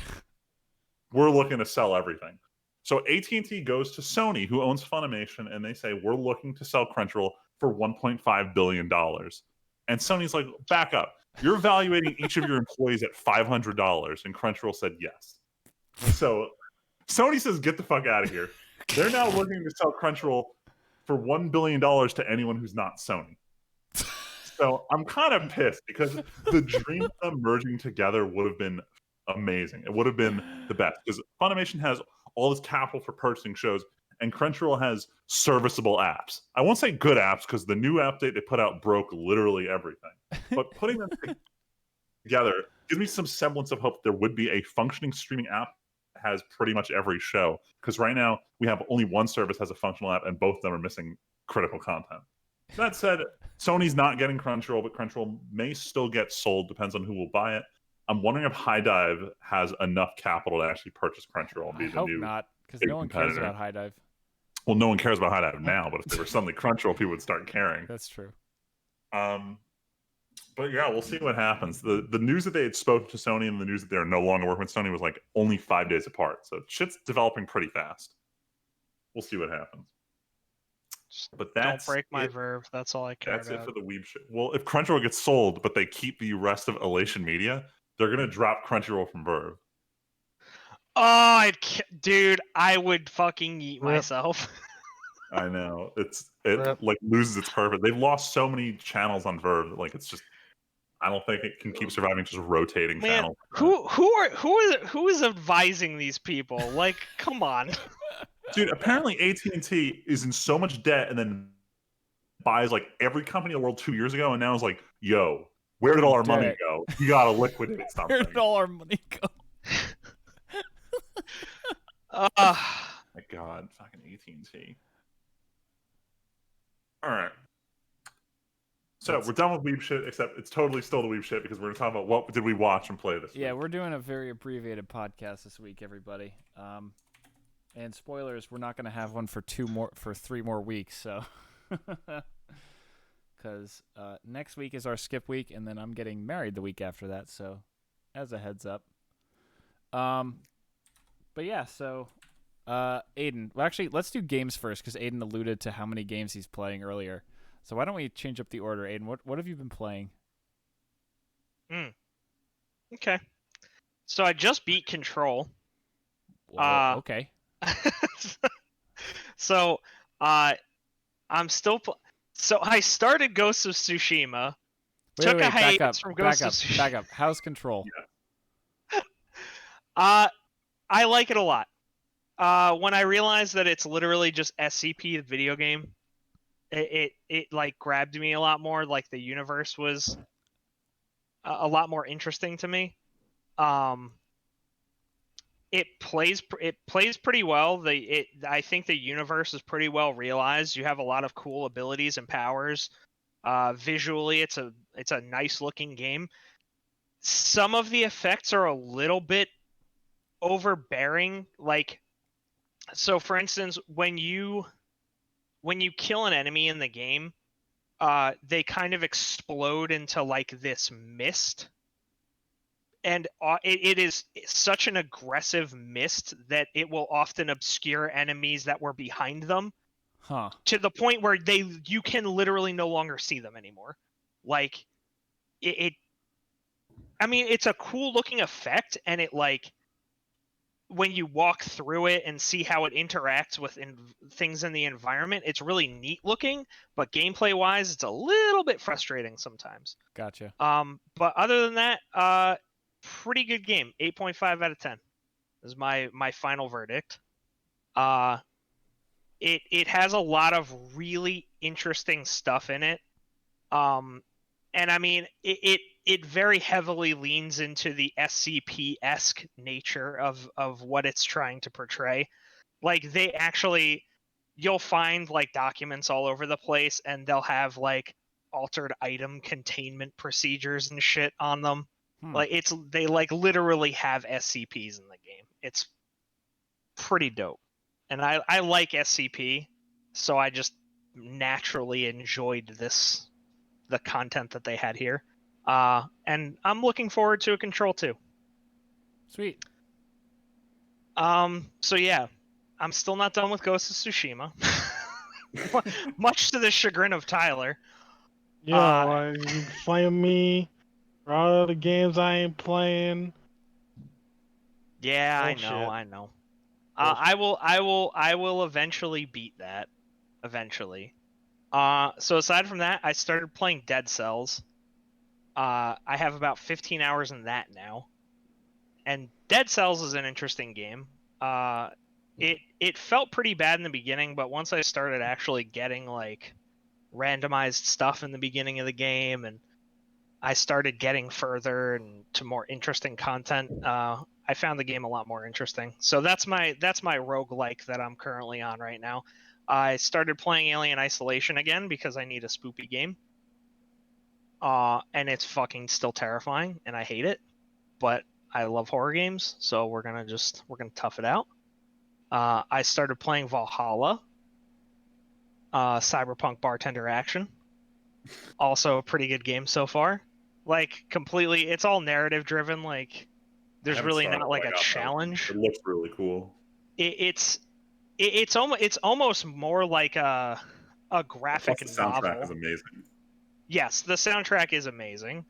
We're looking to sell everything. So AT&T goes to Sony, who owns Funimation, and they say, we're looking to sell Crunchyroll for $1.5 billion. And Sony's like, back up. You're evaluating each of your employees at $500. And Crunchyroll said yes. So Sony says, get the fuck out of here. They're now looking to sell Crunchyroll for $1 billion to anyone who's not Sony. So I'm kind of pissed because the dream of them merging together would have been amazing. It would have been the best because Funimation has all this capital for purchasing shows, and Crunchyroll has serviceable apps. I won't say good apps because the new update they put out broke literally everything. But putting them together gives me some semblance of hope there would be a functioning streaming app that has pretty much every show. Because right now we have only one service has a functional app, and both of them are missing critical content. That said, Sony's not getting Crunchyroll, but Crunchyroll may still get sold. Depends on who will buy it. I'm wondering if High Dive has enough capital to actually purchase Crunchyroll and be the new. Not, because no one cares about High Dive. Well, no one cares about High Dive now, but if they were suddenly Crunchyroll, people would start caring. That's true. But yeah, we'll see what happens. The news that they had spoken to Sony and the news that they're no longer working with Sony was like only 5 days apart. So shit's developing pretty fast. We'll see what happens. But don't break my verve. That's all I care about. That's it for the Weeb shit. Well, if Crunchyroll gets sold, but they keep the rest of Elation Media, they're gonna drop Crunchyroll from Verve. Oh, dude, I would fucking eat myself. I know it like loses its purpose. They've lost so many channels on Verve. Like it's just, I don't think it can keep surviving just rotating channels. Who is advising these people? Like, come on. Dude, apparently AT&T is in so much debt and then buys like every company in the world 2 years ago, and now is like, yo, where did all our money go? We gotta liquidate something. Where did all our money go? My God, fucking AT&T. All right. So we're done with Weeb shit, except it's totally still the Weeb shit because we're going to talk about what did we watch and play this week. Yeah, we're doing a very abbreviated podcast this week, everybody. And spoilers, we're not going to have one for 3 more weeks. So, because next week is our skip week, and then I'm getting married the week after that. So, as a heads up. But yeah, so Aiden. Well, actually, let's do games first because Aiden alluded to how many games he's playing earlier. So why don't we change up the order, Aiden? What have you been playing? Okay. So I just beat Control. Whoa, okay. So I'm still. So I started Ghost of Tsushima. Wait, a hiatus from Ghost of Tsushima. Back up. How's Control? I like it a lot. When I realized that it's literally just SCP, the video game, it like grabbed me a lot more. Like the universe was a lot more interesting to me. It plays pretty well. I think the universe is pretty well realized. You have a lot of cool abilities and powers. Visually, it's a nice looking game. Some of the effects are a little bit overbearing. Like, so for instance, when you kill an enemy in the game, they kind of explode into like this mist. And it is such an aggressive mist that it will often obscure enemies that were behind them, to the point where you can literally no longer see them anymore. Like, I mean, it's a cool looking effect, and it like when you walk through it and see how it interacts with things in the environment, it's really neat looking. But gameplay wise, it's a little bit frustrating sometimes. Gotcha. But other than that, pretty good game. 8.5 out of 10 is my final verdict. It has a lot of really interesting stuff in it. And I mean, it very heavily leans into the SCP-esque nature of what it's trying to portray. Like, they actually, you'll find like documents all over the place, and they'll have like altered item containment procedures and shit on them. Like, they like literally have SCPs in the game. It's pretty dope. And I like SCP, so I just naturally enjoyed the content that they had here. And I'm looking forward to a Control 2. Sweet. So yeah, I'm still not done with Ghost of Tsushima. Much to the chagrin of Tyler. Yeah, you flame me for all the games I ain't playing. Yeah, Bullshit. I know. I will eventually beat that. Eventually. So aside from that, I started playing Dead Cells. I have about 15 hours in that now. And Dead Cells is an interesting game. It felt pretty bad in the beginning, but once I started actually getting like randomized stuff in the beginning of the game, and I started getting further and to more interesting content, I found the game a lot more interesting. So that's my roguelike that I'm currently on right now. I started playing Alien Isolation again because I need a spoopy game. And it's fucking still terrifying, and I hate it. But I love horror games, so we're gonna tough it out. I started playing Valhalla, Cyberpunk Bartender Action. Also a pretty good game so far. Like completely, it's all narrative driven. Like there's haven't really started, not but like I a got that. challenge. It looks really cool. It's almost more like a graphic Plus, the soundtrack is novel. amazing. Yes, the soundtrack is amazing.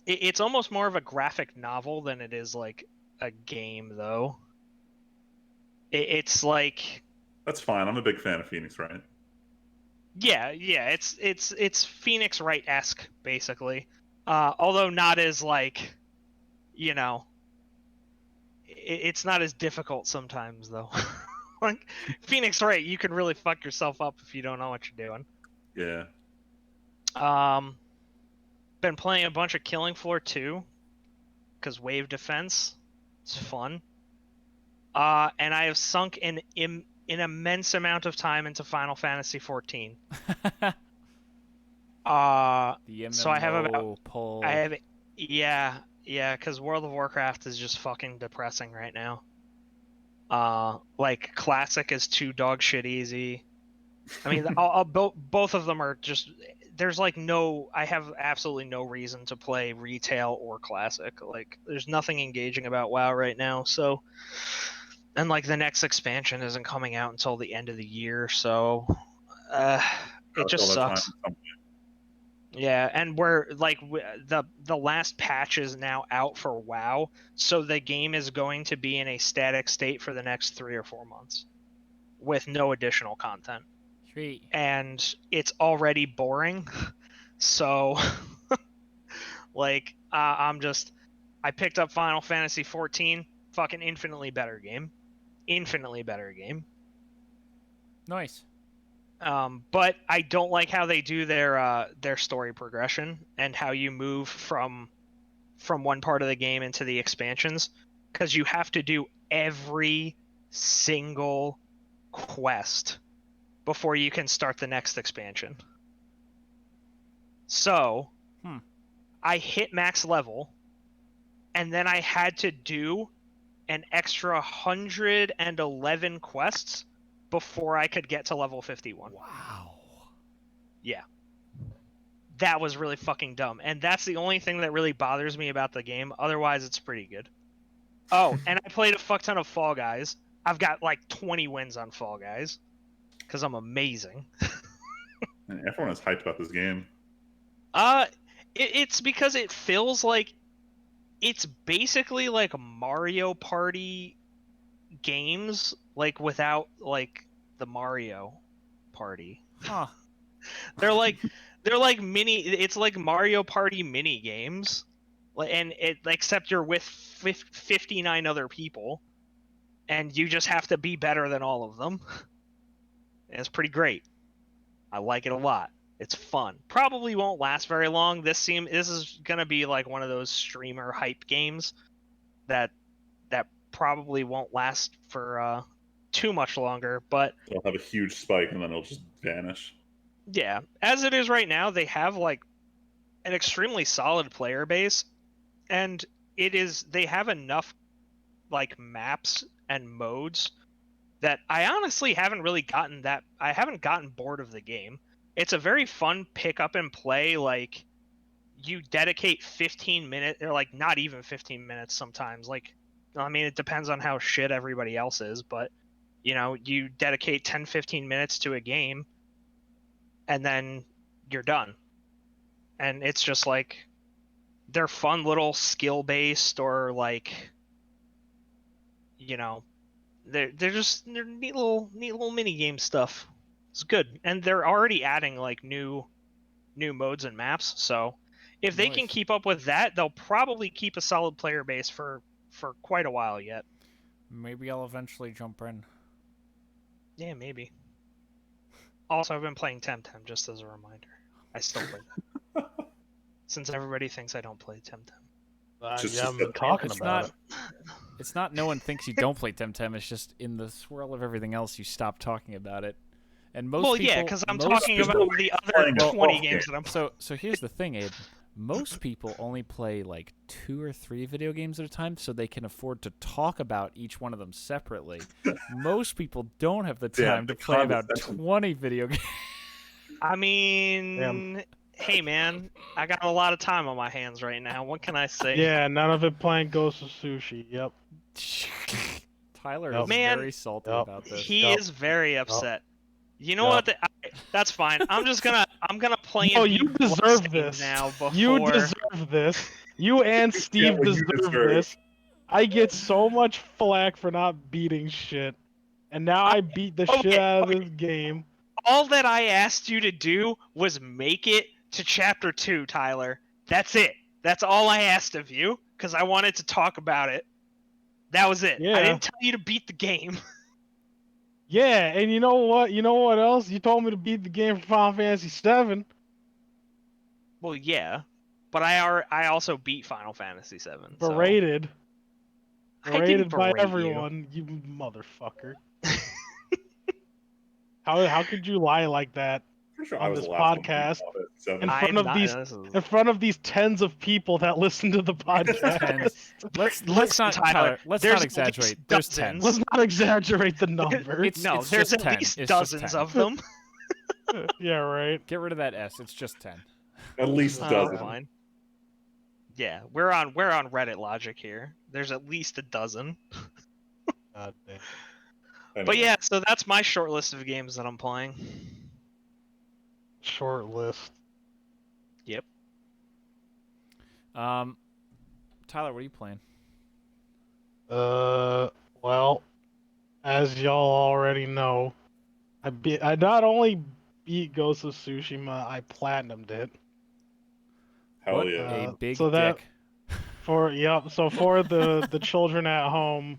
It's almost more of a graphic novel than it is like a game, though. It's like That's fine. I'm a big fan of Phoenix Wright. yeah, it's Phoenix Wright-esque basically, although not as like, you know, it's not as difficult sometimes though. Like Phoenix Wright, you can really fuck yourself up if you don't know what you're doing. Yeah. Been playing a bunch of Killing Floor 2 because wave defense, it's fun. And I have sunk an immense amount of time into Final Fantasy 14. The So I have MMO pull. yeah, because World of Warcraft is just fucking depressing right now. Like classic is too dog shit easy. I mean, both of them are just. There's like I have absolutely no reason to play retail or classic. Like, there's nothing engaging about WoW right now. So, and like the next expansion isn't coming out until the end of the year, so it just sucks. Yeah, and we're like the last patch is now out for WoW, so the game is going to be in a static state for the next 3 or 4 months, with no additional content. Sweet. And it's already boring, so like I picked up Final Fantasy 14, fucking infinitely better game. Nice. But I don't like how they do their story progression and how you move from one part of the game into the expansions, because you have to do every single quest before you can start the next expansion. So I hit max level, and then I had to do an extra 111 quests before I could get to level 51. Wow. Yeah. That was really fucking dumb. And that's the only thing that really bothers me about the game. Otherwise, it's pretty good. Oh, and I played a fuck ton of Fall Guys. I've got like 20 wins on Fall Guys because I'm amazing. And everyone is hyped about this game. It's because it feels like it's basically like Mario Party games, like without like the Mario Party. Huh. They're like mini. It's like Mario Party mini games, and except you're with 59 other people, and you just have to be better than all of them. And it's pretty great. I like it a lot. It's fun. Probably won't last very long. This is gonna be like one of those streamer hype games that probably won't last for too much longer. But It'll have a huge spike and then it'll just vanish. yeah, as it is right now, they have like an extremely solid player base, and they have enough like maps and modes that I honestly haven't really I haven't gotten bored of the game. It's a very fun pick up and play. Like, you dedicate 15 minutes, or like not even 15 minutes sometimes. Like, I mean, it depends on how shit everybody else is, but you dedicate 10-15 minutes to a game and then you're done. And it's just like, they're fun little skill based, or like, they're neat little mini game stuff. It's good. And they're already adding like new modes and maps, so if they can keep up with that, they'll probably keep a solid player base for quite a while yet. Maybe I'll eventually jump in. Yeah, maybe. Also, I've been playing Temtem, just as a reminder. I still play that. Since everybody thinks I don't play Temtem. You haven't been talking about it. It's not no one thinks you don't play Temtem. It's just in the swirl of everything else, you stop talking about it. And most people, yeah, because I'm talking about the other 20 games that I'm playing. So here's the thing, Abe. Most people only play like 2 or 3 video games at a time, so they can afford to talk about each one of them separately. Most people don't have the time to play about 20 video games. I mean, hey man, I got a lot of time on my hands right now. What can I say? Yeah, none of it playing Ghost of Sushi. Yep. Tyler Yep. is Man, very salty Yep. about this. he Yup. is very upset. You know Yup. what? That's fine. I'm gonna play No, and be you deserve bloodstained this. now You before. deserve this. You and Get Steve what you deserve deserve. this. I get so much flack for not beating shit. And now I beat the shit Okay, out of okay. this game. All that I asked you to do was make it to chapter 2, Tyler. That's it. That's all I asked of you because I wanted to talk about it. That was it. I Yeah. didn't tell you to beat the game. Yeah, and you know what? You know what else? You told me to beat the game for Final Fantasy VII. Well, yeah, but I also beat Final Fantasy 7. So Berated. I didn't Berated by berate you. everyone, you motherfucker. How could you lie like that Pretty sure I on was this the last one to beat podcast Final Fantasy 7. in front I'm of not. these This is- in front of these tens of people that listen to the podcast? Tens. Let's Listen, not, Tyler, Tyler. Let's there's not at exaggerate. least There's dozens. 10. Let's not exaggerate the number. No, It's there's just at 10. least It's just dozens 10. of them. Yeah, right. Get rid of that S. It's just 10. At least a Oh, dozen. Fine. Yeah, we're on Reddit logic here. There's at least a dozen. God damn. But Anyway. yeah, so that's my short list of games that I'm playing. Short list. Yep. Tyler, what are you playing? Well, as y'all already know, I not only beat Ghost of Tsushima, I platinumed it. Hell What yeah. a big so that- dick. So for the children at home,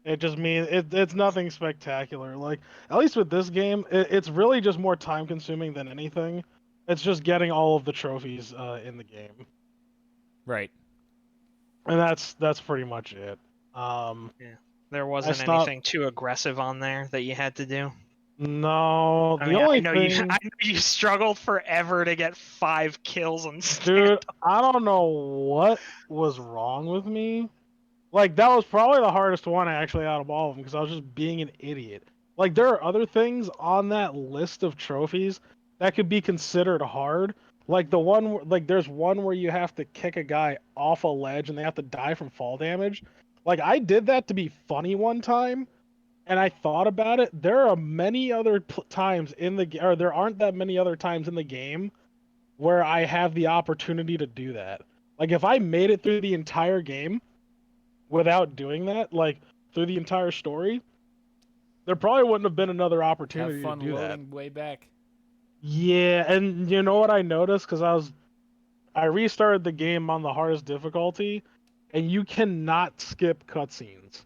it just means it's nothing spectacular. Like, at least with this game, it's really just more time consuming than anything. It's just getting all of the trophies in the game, Right. and that's pretty much it. There wasn't stopped- anything too aggressive on there that you had to do. No, I the mean, only I know thing, I know you struggled forever to get 5 kills on dude, I don't know what was wrong with me. Like, that was probably the hardest one actually out of all of them because I was just being an idiot. Like, there are other things on that list of trophies that could be considered hard. Like there's one where you have to kick a guy off a ledge and they have to die from fall damage. Like, I did that to be funny one time, and I thought about it. There are many other times in the or there aren't that many other times in the game where I have the opportunity to do that. Like, if I made it through the entire game without doing that, like through the entire story, there probably wouldn't have been another Have opportunity fun to do that. loading way back. Yeah, and you know what I noticed? Because I restarted the game on the hardest difficulty, and you cannot skip cutscenes.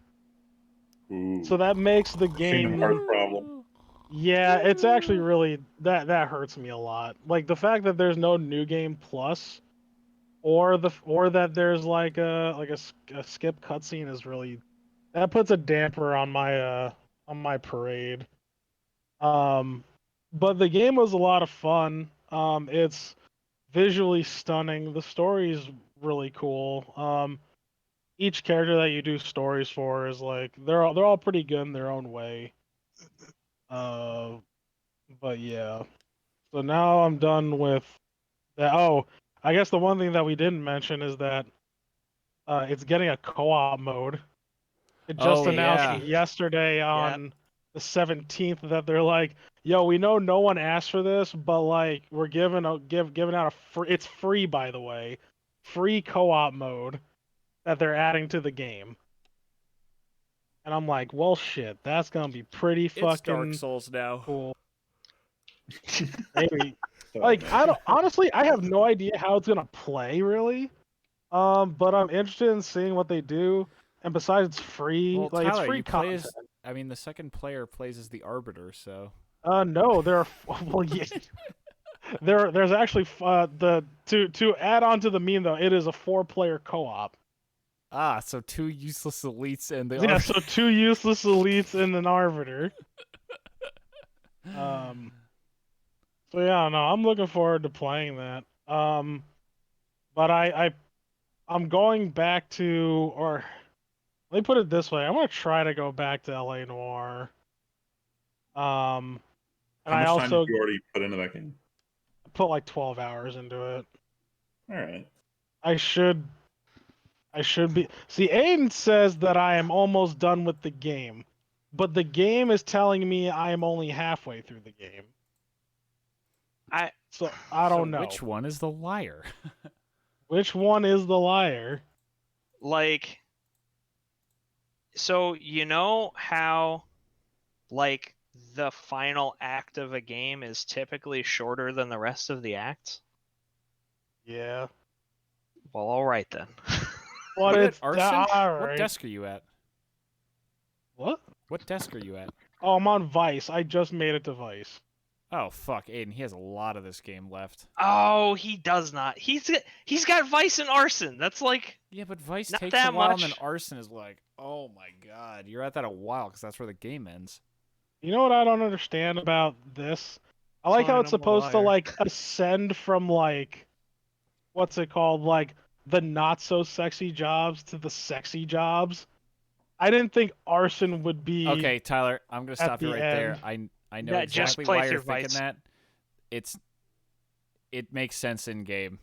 Ooh. So that makes the Kingdom game. Hearts problem. Yeah, it's actually really that hurts me a lot. Like, the fact that there's no new game plus, or that there's like a skip cutscene is really, that puts a damper on my parade. But the game was a lot of fun. It's visually stunning. The story's really cool. Each character that you do stories for is like they're all pretty good in their own way. But yeah. So now I'm done with that. Oh, I guess the one thing that we didn't mention is that it's getting a co-op mode. It just Oh, announced yeah. yesterday on the 17th that they're like, "Yo, we know no one asked for this, but like we're giving out a free. It's free, by the way, free co-op mode that they're adding to the game." And I'm like, "Well, shit, that's gonna be pretty It's Dark fucking Souls now. cool." Maybe. Like, I don't honestly, I have no idea how it's gonna play really. But I'm interested in seeing what they do. And besides, it's free. Well, Like, Tyler, it's free you play content. as. I mean, the second player plays as the Arbiter, so. No, there are. Well, yeah. There's actually to add on to the meme though. It is a 4-player co-op. Ah, so 2 useless elites and the Yeah, Arbiter. so 2 useless elites and an arbiter. So yeah, no, I'm looking forward to playing that. But I'm going back to, or let me put it this way, I'm gonna try to go back to LA Noire. And How I much time also did you already put into that game? put like 12 hours into it. All right. I should be. See, Aiden says that I am almost done with the game, but the game is telling me I am only halfway through the game. So I don't know. Which one is the liar? Which one is the liar? Like, so you know how, like, the final act of a game is typically shorter than the rest of the acts? Yeah. Well, all right then. But it's Arson? all What right. desk are you at? What? What desk are you at? Oh, I'm on Vice. I just made it to Vice. Oh fuck, Aiden, he has a lot of this game left. Oh, he does not. He's got Vice and Arson. That's like, Yeah, but Vice not takes that a while, much. and then Arson is like, oh my god, you're at that a while because that's where the game ends. You know what I don't understand about this? I like how it's supposed to like ascend from like, what's it called? Like the not so sexy jobs to the sexy jobs. I didn't think Arson would be. Okay, Tyler, I'm gonna stop you the right there. end. I know Yeah, just exactly play why you're through thinking Vice. that. It makes sense in game.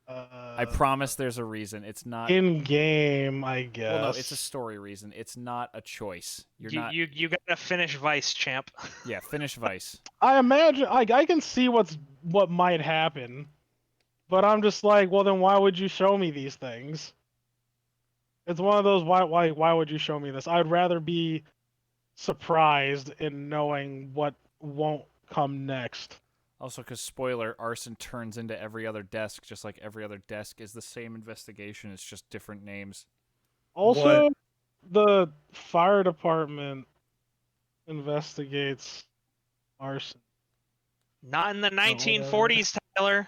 I promise there's a reason. It's not In game, I guess. Well, no, it's a story reason. It's not a choice. You gotta finish Vice, champ. Yeah, finish Vice. I imagine I can see what might happen, but I'm just like, well, then why would you show me these things? It's one of those why would you show me this? I'd rather be surprised in knowing what won't come next. Also, because spoiler, Arson turns into every other desk, just like every other desk is the same investigation. It's just different names. Also, the fire department investigates arson. Not in the 1940s, Tyler.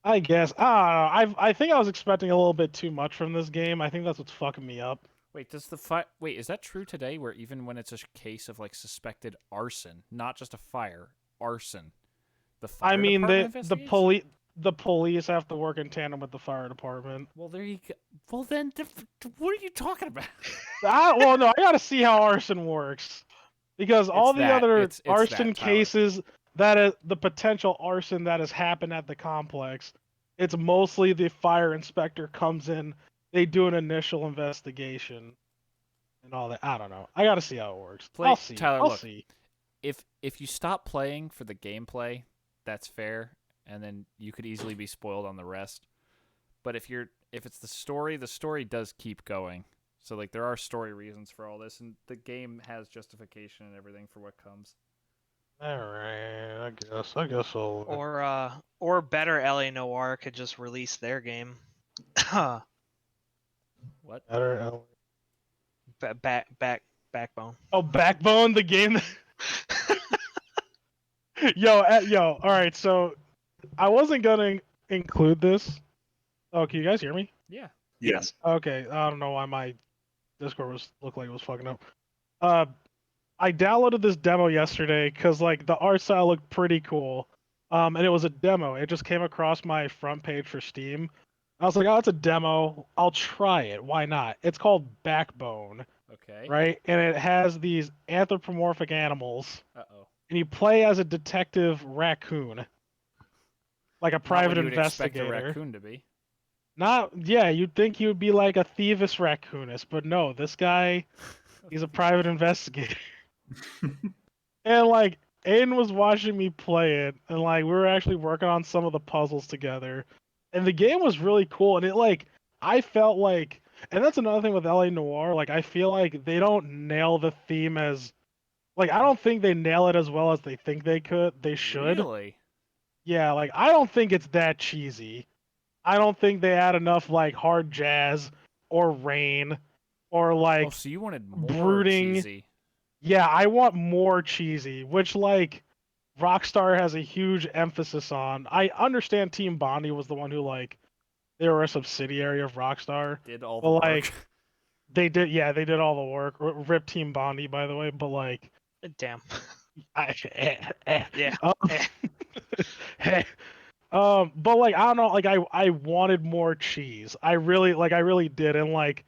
I guess. I don't know. I think I was expecting a little bit too much from this game. I think that's what's fucking me up. Wait, Wait, is that true today? Where even when it's a case of like suspected arson, not just a fire, arson, the fire I mean, department the investigates? the police have to work in tandem with the fire department. Well, there you go. Well, then, what are you talking about? Well, no, I gotta see how arson works, because all the other It's arson that, Tyler. cases that is the potential arson that has happened at the complex, it's mostly the fire inspector comes in, they do an initial investigation, and all that. I don't know. I gotta see how it works. I'll see. Tyler, I'll look. see. If you stop playing for the gameplay, that's fair, and then you could easily be spoiled on the rest. But if it's the story does keep going. So like there are story reasons for all this, and the game has justification and everything for what comes. All right, I guess I'll. Or better, LA Noire could just release their game. What? Better. Backbone. Oh, Backbone, the game. Yo, all right. So, I wasn't gonna include this. Oh, can you guys hear me? Yeah. Yes. Okay, I don't know why my Discord looked like it was fucking up. I downloaded this demo yesterday because like the art style looked pretty cool. And it was a demo. It just came across my front page for Steam. I was like, oh, it's a demo. I'll try it. Why not? It's called Backbone, Okay. right? And it has these anthropomorphic animals. Uh-oh. And you play as a detective raccoon, like a private Not what you would expect a investigator. raccoon to be. Yeah, you'd think he would be like a thievish raccoonist, but no, this guy, he's a private investigator. And like, Aiden was watching me play it, and like, we were actually working on some of the puzzles together. And the game was really cool, and it like, I felt like, and that's another thing with LA Noire, like, I feel like they don't nail the theme as, like, I don't think they nail it as well as they think they should. Really? Yeah, like, I don't think it's that cheesy. I don't think they add enough like hard jazz or rain or like So you wanted more brooding. cheesy. Yeah, I want more cheesy, which like Rockstar has a huge emphasis on. I understand Team Bondi was the one who like they were a subsidiary of Rockstar. Did all the But work. like they did all the work. Rip Team Bondi, by the way, but like Damn. yeah. Yeah. But like I don't know, like I wanted more cheese. I really did, and like,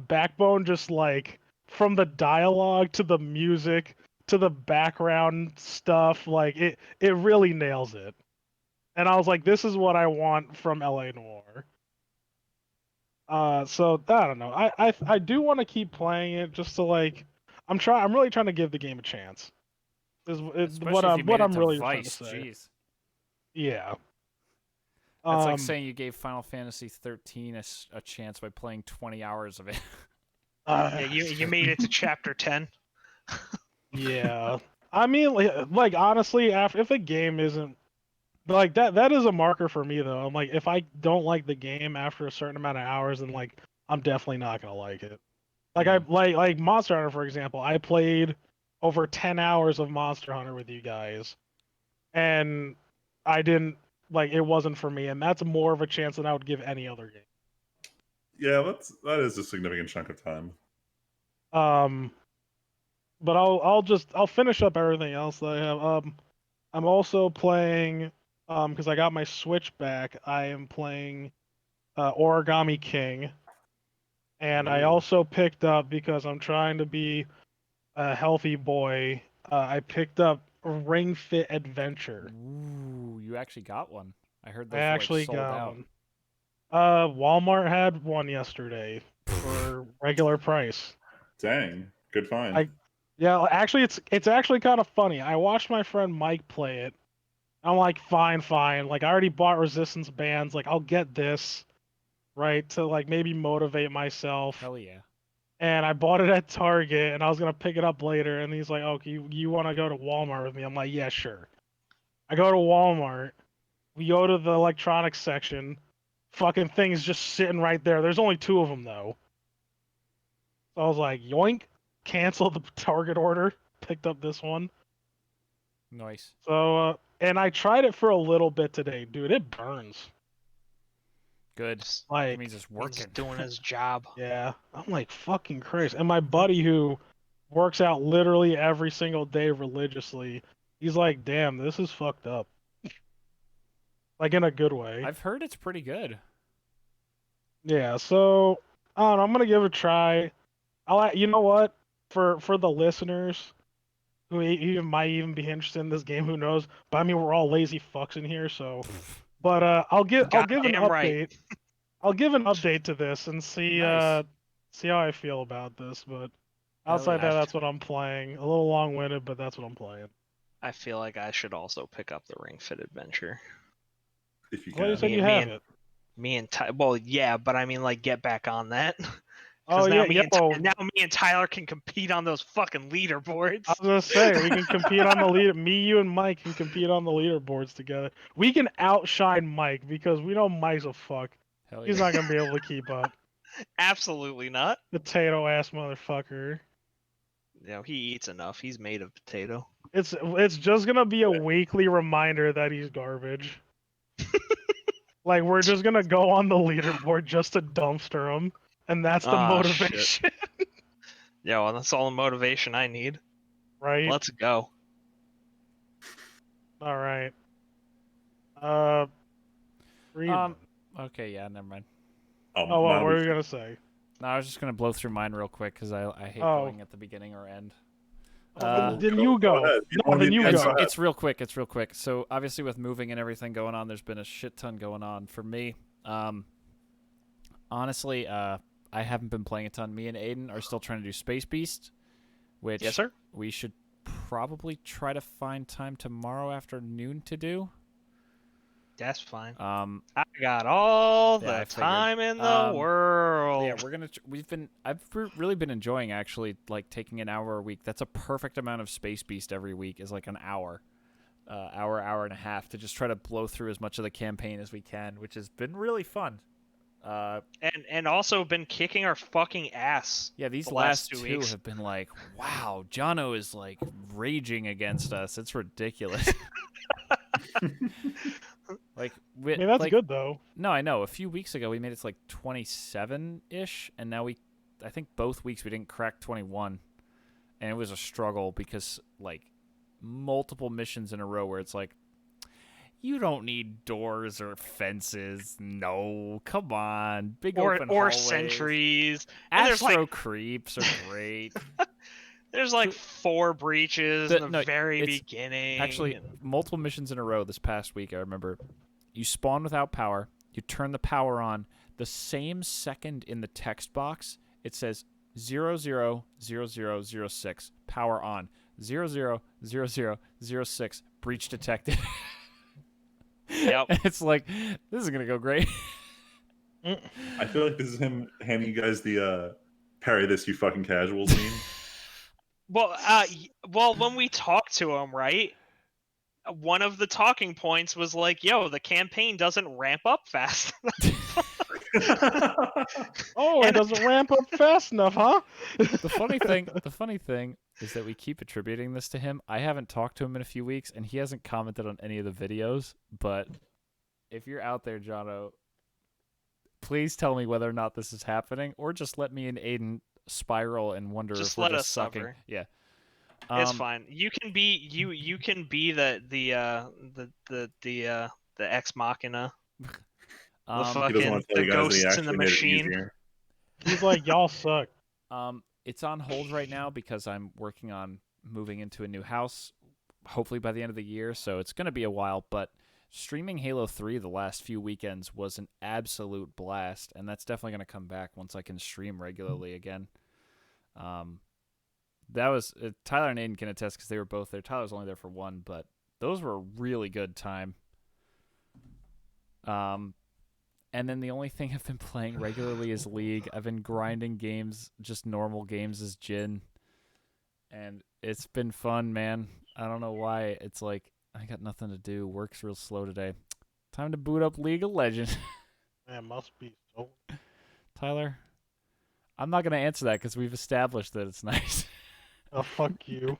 Backbone just like from the dialogue to the music to the background stuff, like it really nails it. And I was like, this is what I want from LA Noire. So I don't know. I do want to keep playing it just to like I'm really trying to give the game a chance. Is Especially if you made what it I'm to really trying to Vice. say. Jeez. Yeah. That's like saying you gave Final Fantasy 13 a chance by playing 20 hours of it. Yeah, you made it to chapter 10. Yeah. I mean, like honestly, if a game isn't like that is a marker for me though. I'm like, if I don't like the game after a certain amount of hours, then like I'm definitely not gonna like it. Like I like Monster Hunter, for example. I played over 10 hours of Monster Hunter with you guys, and I didn't like it wasn't for me, and that's more of a chance than I would give any other game. Yeah, that is a significant chunk of time. But I'll finish up everything else that I have. I'm also playing because I got my Switch back. I am playing Origami King, and I Ooh. also picked up because I'm trying to be a healthy boy. I picked up Ring Fit Adventure. Ooh, you actually got one. I heard I those were like actually sold got out. one. Walmart had one yesterday for regular price. Dang, good find. Yeah, actually, it's actually kind of funny. I watched my friend Mike play it. I'm like, fine. Like, I already bought Resistance bands. Like, I'll get this, right, to like maybe motivate myself. Hell yeah. And I bought it at Target, and I was gonna pick it up later. And he's like, "Oh, you want to go to Walmart with me?" I'm like, "Yeah, sure." I go to Walmart. We go to the electronics section. Fucking thing's just sitting right there. There's only two of them though. So I was like, yoink, cancel the Target order. Picked up this one. Nice. So, and I tried it for a little bit today, dude. It burns. Good. Like, That means it's He's working. doing his job. yeah. I'm like, fucking Christ. And my buddy who works out literally every single day religiously, he's like, damn, this is fucked up. Like, in a good way. I've heard it's pretty good. Yeah, so, I don't know. I'm gonna give it a try. You know what? For the listeners who even might even be interested in this game, who knows? But I mean, we're all lazy fucks in here, so. But I'll give an Goddamn right. update. I'll give an update to this and see Nice. see how I feel about this. But Hell outside yeah. that, that's what I'm playing. A little long-winded, but that's what I'm playing. I feel like I should also pick up the Ring Fit Adventure. If you Well, you can. said you have it. Me and well, yeah, but I mean, like, get back on that. Oh Now yeah. Oh, now me and Tyler can compete on those fucking leaderboards. I was gonna say we can compete on the leader. Me, you, and Mike can compete on the leaderboards together. We can outshine Mike because we know Mike's a fuck. Hell He's yeah. not gonna be able to keep up. Absolutely not. Potato ass motherfucker. You know, he eats enough. He's made of potato. It's just gonna be a weekly reminder that he's garbage. Like we're just gonna go on the leaderboard just to dumpster him, and that's the Ah, shit. motivation, Yeah, well, that's all the motivation I need. right? Let's go. All right. Read. Okay, yeah, never mind. Oh, what mine will were be- you gonna say? No, I was just gonna blow through mine real quick because I hate Oh. going at the beginning or end. Then you go. ahead. No, then you It's, go. it's real quick. It's real quick. So obviously, with moving and everything going on, there's been a shit ton going on for me. Honestly, I haven't been playing a ton. Me and Aiden are still trying to do Space Beast, which Yes, sir. we should probably try to find time tomorrow afternoon to do. That's fine. I I got all Yeah, the I figured. time in the world. Yeah, we're gonna. I've really been enjoying actually like taking an hour a week. That's a perfect amount of Space Beast every week. Is like an hour, hour and a half to just try to blow through as much of the campaign as we can, which has been really fun. And also been kicking our fucking ass. Yeah, these the last two two weeks. have been like, wow, Jono is like raging against us. It's ridiculous. Like, I mean, that's like, good though. No, I know. A few weeks ago, we made it to like 27-ish, and now I think both weeks we didn't crack 21, and it was a struggle because like multiple missions in a row where it's like, you don't need doors or fences. No, come on, big open or hallways. sentries. And there's Astro like creeps are great. There's like 4 breaches in the very it's beginning. Actually, multiple missions in a row this past week. I remember you spawn without power. You turn the power on. The same second in the text box, it says 000006 power on. 000006 breach detected. Yep. It's like, this is gonna go great. I feel like this is him handing you guys the parry this, you fucking casuals meme. Well, when we talked to him, right? One of the talking points was like, "Yo, the campaign doesn't ramp up fast." Oh, it doesn't ramp up fast enough, huh? The funny thing is that we keep attributing this to him. I haven't talked to him in a few weeks, and he hasn't commented on any of the videos. But if you're out there, Jono, please tell me whether or not this is happening, or just let me and Aiden spiral and wonder Just if we're let just us sucking. suffer. Yeah, It's fine. You can be you can be the ex machina, the He doesn't fucking want to tell the you guys that he ghosts in the actually made it machine. easier. He's like, y'all suck. It's on hold right now because I'm working on moving into a new house, hopefully by the end of the year. So it's going to be a while, but streaming Halo 3 the last few weekends was an absolute blast, and that's definitely going to come back once I can stream regularly again. That was Tyler and Aiden can attest because they were both there. Tyler was only there for one, but those were a really good time. And then the only thing I've been playing regularly is League. I've been grinding games, just normal games as Jin, and it's been fun, man. I don't know why. It's like I got nothing to do. Work's real slow today. Time to boot up League of Legends. Man, must be so. Tyler, I'm not gonna answer that because we've established that it's nice. Oh, fuck you.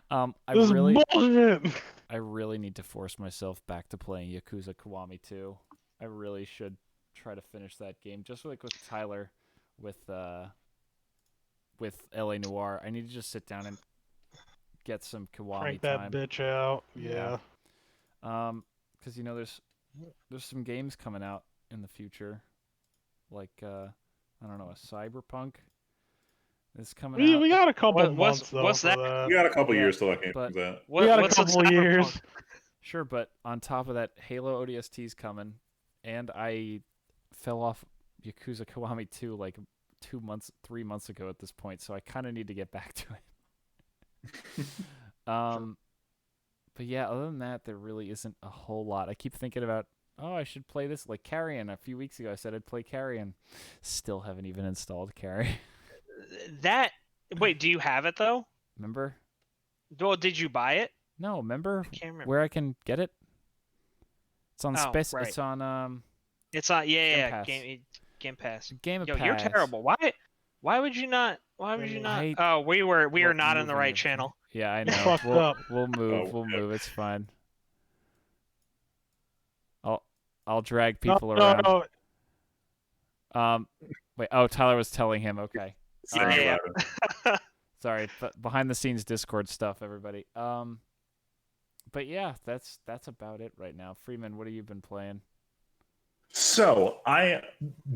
I This is bullshit. I really need to force myself back to playing Yakuza Kiwami 2. I really should try to finish that game, just like with Tyler, with LA Noire. I need to just sit down and get some Kiwami Crank time. that bitch out. Yeah. Because there's some games coming out in the future, like I don't know, a Cyberpunk is coming out. We got a couple What's months though. what's for that? We got a couple Yeah, years till that game but- comes out. We got a What's couple Cyberpunk? years. Sure, but on top of that, Halo ODST's coming, and I fell off Yakuza Kiwami 2 like 3 months ago at this point, so I kind of need to get back to it. But yeah, other than that, there really isn't a whole lot. I keep thinking about, I should play this, like Carrion. A few weeks ago, I said I'd play Carrion. Still haven't even installed Carrion. Wait, do you have it though? Remember? Well, did you buy it? No, remember I can't remember. where I can get it? It's on Right. It's on It's on Pass. Game Pass. Game of Yo, Pass. you're terrible. Why would you not? Why would you not? Oh, we are not in the right channel. Yeah, I know. Fucked up. We'll move. Oh, We'll yeah. move. It's fine. I'll drag people around. No. Wait. Oh, Tyler was telling him. Okay. Sorry Yeah. about it. Sorry. Behind the scenes Discord stuff, everybody. But yeah, that's about it right now. Freeman, what have you been playing? So I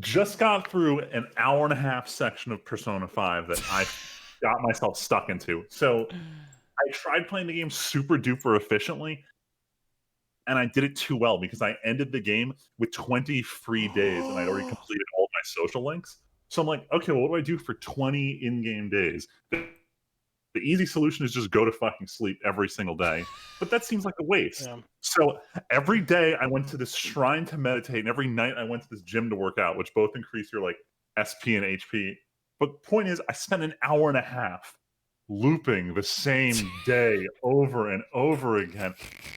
just got through an hour-and-a-half section of Persona 5 that I got myself stuck into. So I tried playing the game super duper efficiently, and I did it too well because I ended the game with 20 free days and I'd already completed all my social links. So I'm like, okay, well, what do I do for 20 in-game days? The easy solution is just go to fucking sleep every single day. But that seems like a waste. Yeah. So every day I went to this shrine to meditate, and every night I went to this gym to work out, which both increase your like SP and HP. But point is, I spent an hour and a half looping the same day over and over again.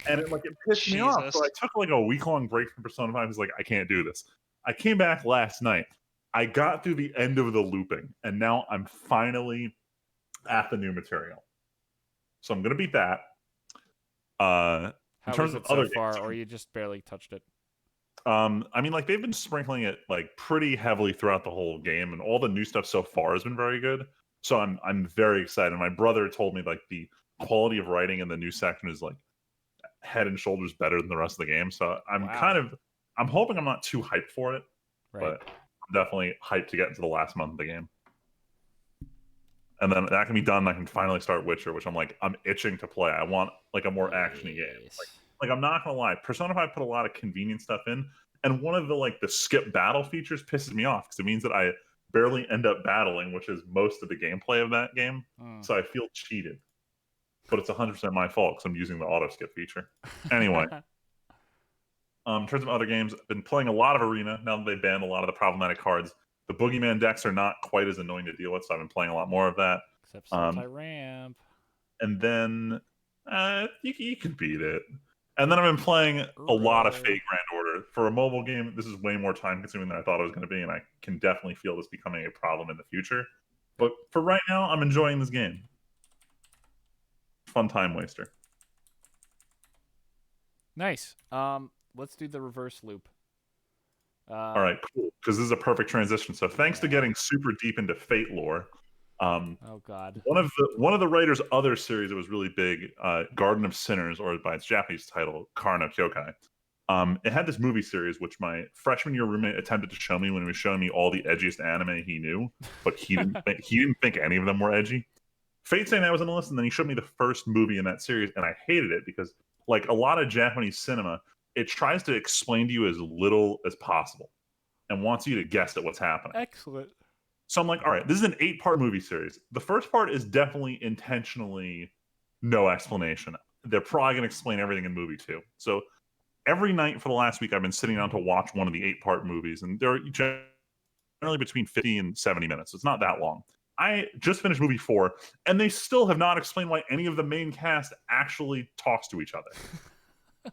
And it pissed me off. So I took like a week-long break from Persona 5. I was like, I can't do this. I came back last night. I got through the end of the looping, and now I'm finally at the new material. So I'm gonna beat that. How in terms is of it so other far, games, or you just barely touched it? I mean, like they've been sprinkling it like pretty heavily throughout the whole game, and all the new stuff so far has been very good. So I'm very excited. My brother told me like the quality of writing in the new section is like head and shoulders better than the rest of the game. So I'm I'm hoping I'm not too hyped for it, Right. but I'm definitely hyped to get into the last month of the game. and then that can be done. I can finally start Witcher, which I'm itching to play. I want like a more actiony game. Like I'm not gonna lie, Persona 5 put a lot of convenient stuff in, and one of the skip battle features pisses me off because it means that I barely end up battling, which is most of the gameplay of that game. So I feel cheated, but it's 100% my fault because I'm using the auto skip feature. Anyway, in terms of other games, I've been playing a lot of Arena now that they banned a lot of the problematic cards. The Boogeyman decks are not quite as annoying to deal with, so I've been playing a lot more of that. Except Ramp. And then you can beat it. And then I've been playing a lot of Fate Grand Order. For a mobile game, this is way more time consuming than I thought it was going to be, and I can definitely feel this becoming a problem in the future. But for right now, I'm enjoying this game. Fun time waster. Nice. Let's do the reverse loop. All right, cool. Because this is a perfect transition. So thanks to getting super deep into Fate lore. Oh God. One of the writers' other series that was really big, Garden of Sinners, or by its Japanese title, Kara Kyokai. It had this movie series which my freshman year roommate attempted to show me when he was showing me all the edgiest anime he knew, but he didn't think any of them were edgy. Fate saying that was on the list, and then he showed me the first movie in that series, and I hated it because, like a lot of Japanese cinema, it tries to explain to you as little as possible and wants you to guess at what's happening. Excellent. So I'm like, all right, this is an 8-part movie series. The first part is definitely intentionally no explanation. They're probably going to explain everything in movie 2. So every night for the last week, I've been sitting down to watch one of the 8-part movies, and they're generally between 50 and 70 minutes. It's not that long. I just finished movie 4, and they still have not explained why any of the main cast actually talks to each other.